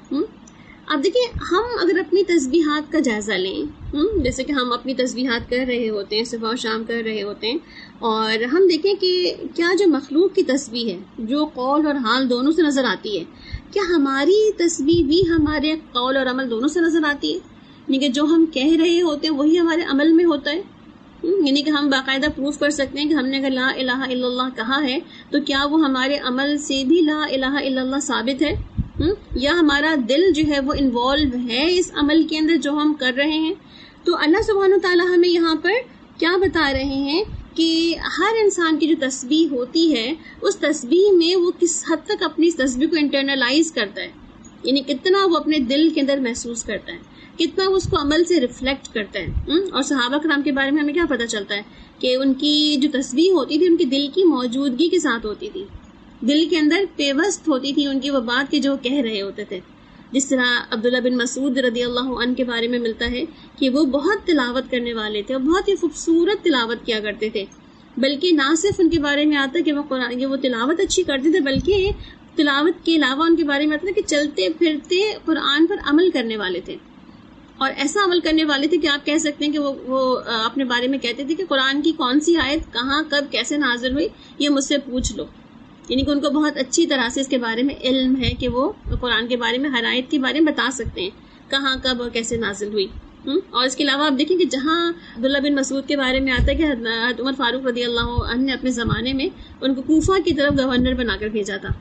اب دیکھیں ہم اگر اپنی تسبیحات کا جائزہ لیں، جیسے کہ ہم اپنی تسبیحات کر رہے ہوتے ہیں، صبح و شام کر رہے ہوتے ہیں، اور ہم دیکھیں کہ کیا جو مخلوق کی تسبیح ہے جو قول اور حال دونوں سے نظر آتی ہے، کیا ہماری تسبیح بھی ہمارے قول اور عمل دونوں سے نظر آتی ہے؟ یعنی کہ جو ہم کہہ رہے ہوتے ہیں وہی ہمارے عمل میں ہوتا ہے، یعنی کہ ہم باقاعدہ پروف کر سکتے ہیں کہ ہم نے اگر لا الہ الا اللہ کہا ہے تو کیا وہ ہمارے عمل سے بھی لا الہ الا اللہ ثابت ہے، یا ہمارا دل جو ہے وہ انوالو ہے اس عمل کے اندر جو ہم کر رہے ہیں۔ تو اللہ سبحانہ وتعالیٰ ہمیں یہاں پر کیا بتا رہے ہیں کہ ہر انسان کی جو تسبیح ہوتی ہے اس تسبیح میں وہ کس حد تک اپنی تسبیح کو انٹرنلائز کرتا ہے، یعنی کتنا وہ اپنے دل کے اندر محسوس کرتا ہے، کتنا وہ اس کو عمل سے ریفلیکٹ کرتا ہے۔ اور صحابہ کرام کے بارے میں ہمیں کیا پتہ چلتا ہے کہ ان کی جو تسبیح ہوتی تھی ان کی دل کی موجودگی کے ساتھ ہوتی تھی، دل کے اندر پیوست ہوتی تھی ان کی وہ بات کے جو کہہ رہے ہوتے تھے۔ جس طرح عبداللہ بن مسعود رضی اللہ عنہ کے بارے میں ملتا ہے کہ وہ بہت تلاوت کرنے والے تھے اور بہت ہی خوبصورت تلاوت کیا کرتے تھے، بلکہ نہ صرف ان کے بارے میں آتا کہ وہ تلاوت اچھی کرتے تھے، بلکہ تلاوت کے علاوہ ان کے بارے میں آتا ہے کہ چلتے پھرتے قرآن پر عمل کرنے والے تھے، اور ایسا عمل کرنے والے تھے کہ آپ کہہ سکتے ہیں کہ وہ اپنے بارے میں کہتے تھے کہ قرآن کی کون سی آیت کہاں کب کیسے نازل ہوئی یہ مجھ سے پوچھ لو. یعنی کہ ان کو بہت اچھی طرح سے اس کے بارے میں علم ہے کہ وہ قرآن کے بارے میں ہر آیت کے بارے میں بتا سکتے ہیں کہاں کب اور کیسے نازل ہوئی. اور اس کے علاوہ آپ دیکھیں کہ جہاں عبداللہ بن مسعود کے بارے میں آتا ہے کہ حضرت عمر فاروق رضی اللہ عنہ نے اپنے زمانے میں ان کو کوفہ کی طرف گورنر بنا کر بھیجا تھا.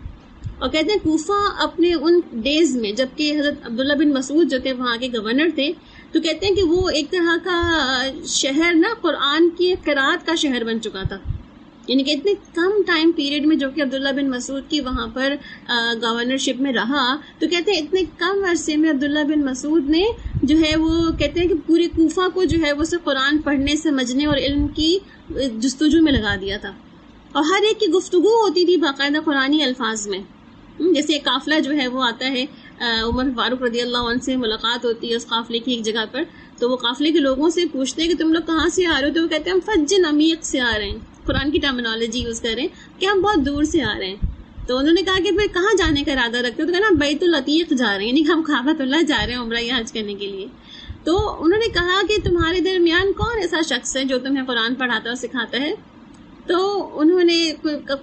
اور کہتے ہیں کوفہ اپنے ان ڈیز میں جبکہ حضرت عبداللہ بن مسعود جو تھے وہاں کے گورنر تھے تو کہتے ہیں کہ وہ ایک طرح کا شہر نا قرآن کی قرات کا شہر بن چکا تھا. یعنی کہ اتنے کم ٹائم پیریڈ میں جو کہ عبداللہ بن مسعود کی وہاں پر گورنرشپ میں رہا تو کہتے ہیں اتنے کم عرصے میں عبداللہ بن مسعود نے جو ہے وہ کہتے ہیں کہ پورے کوفہ کو جو ہے وہ صرف قرآن پڑھنے سمجھنے اور علم کی جستجو میں لگا دیا تھا. اور ہر ایک کی گفتگو ہوتی تھی باقاعدہ قرآنی الفاظ میں. جیسے ایک قافلہ جو ہے وہ آتا ہے عمر فاروق رضی اللہ عنہ سے ملاقات ہوتی ہے اس قافلے کی ایک جگہ پر تو وہ قافلے کے لوگوں سے پوچھتے ہیں کہ تم لوگ کہاں سے آ رہے ہو تو وہ کہتے ہیں ہم فجن عمیق سے آ رہے ہیں. قرآن کی ٹرمینالوجی یوز کر رہے ہیں کہ ہم بہت دور سے آ رہے ہیں. تو انہوں نے کہا کہ پھر کہاں جانے کا ارادہ رکھتے ہو تو کہا نا بیت العتیق جا رہے ہیں یعنی کہ ہم کعبۃ اللہ جا رہے ہیں عمرہ یا حج کرنے کے لیے. تو انہوں نے کہا کہ تمہارے درمیان کون ایسا شخص ہے جو تمہیں قرآن پڑھاتا اور سکھاتا ہے. تو انہوں نے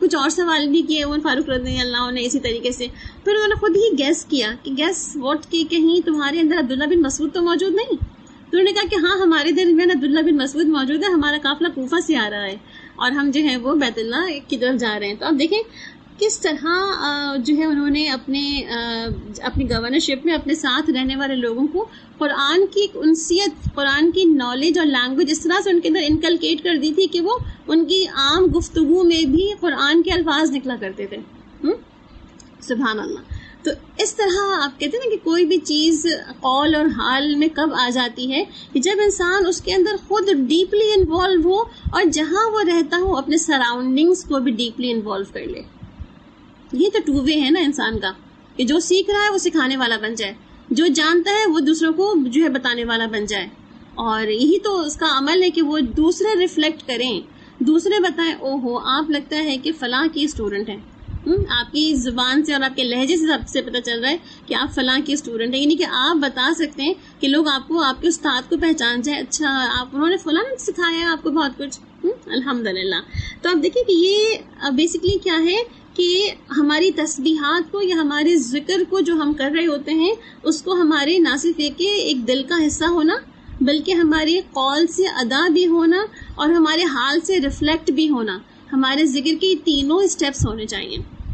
کچھ اور سوال بھی کیے عمر فاروق رضی اللہ عنہ نے اسی طریقے سے. پھر انہوں نے خود ہی گیس کیا کہ گیس واٹ کہ کہیں تمہارے اندر عبداللہ بن مسعود تو موجود نہیں. تو انہوں نے کہا کہ ہاں ہمارے درمیان عبداللہ بن مسعود موجود ہے ہمارا قافلہ کوفہ سے آ رہا ہے اور ہم جو ہے وہ بیت اللہ کی طرف جا رہے ہیں. تو آپ دیکھیں کس طرح جو ہے انہوں نے اپنی گورنرشپ میں اپنے ساتھ رہنے والے لوگوں کو قرآن کی ایک انسیت قرآن کی نالج اور لینگویج اس طرح سے ان کے اندر انکلکیٹ کر دی تھی کہ وہ ان کی عام گفتگو میں بھی قرآن کے الفاظ نکلا کرتے تھے. سبحان اللہ. تو اس طرح آپ کہتے ہیں نا کہ کوئی بھی چیز قول اور حال میں کب آ جاتی ہے کہ جب انسان اس کے اندر خود ڈیپلی انوالو ہو اور جہاں وہ رہتا ہو اپنے سراؤنڈنگز کو بھی ڈیپلی انوالو کر لے. یہ تو ٹو وے ہے نا انسان کا کہ جو سیکھ رہا ہے وہ سکھانے والا بن جائے جو جانتا ہے وہ دوسروں کو جو ہے بتانے والا بن جائے. اور یہی تو اس کا عمل ہے کہ وہ دوسرے ریفلیکٹ کریں دوسرے بتائیں او ہو آپ لگتا ہے کہ فلاں کی اسٹوڈنٹ ہیں. آپ کی زبان سے اور آپ کے لہجے سے سب سے پتہ چل رہا ہے کہ آپ فلاں کی اسٹوڈنٹ ہیں. یعنی کہ آپ بتا سکتے ہیں کہ لوگ آپ کو آپ کے استاد کو پہچان جائے اچھا آپ انہوں نے فلاں سکھایا ہے آپ کو بہت کچھ. الحمدللہ. تو آپ دیکھیں کہ یہ بیسکلی کیا ہے کہ ہماری تسبیحات کو یا ہمارے ذکر کو جو ہم کر رہے ہوتے ہیں اس کو ہمارے نہ صرف ایک دل کا حصہ ہونا بلکہ ہمارے قول سے ادا بھی ہونا اور ہمارے حال سے ریفلیکٹ بھی ہونا. ہمارے ذکر کے تینوں اسٹیپس ہونے چاہیے.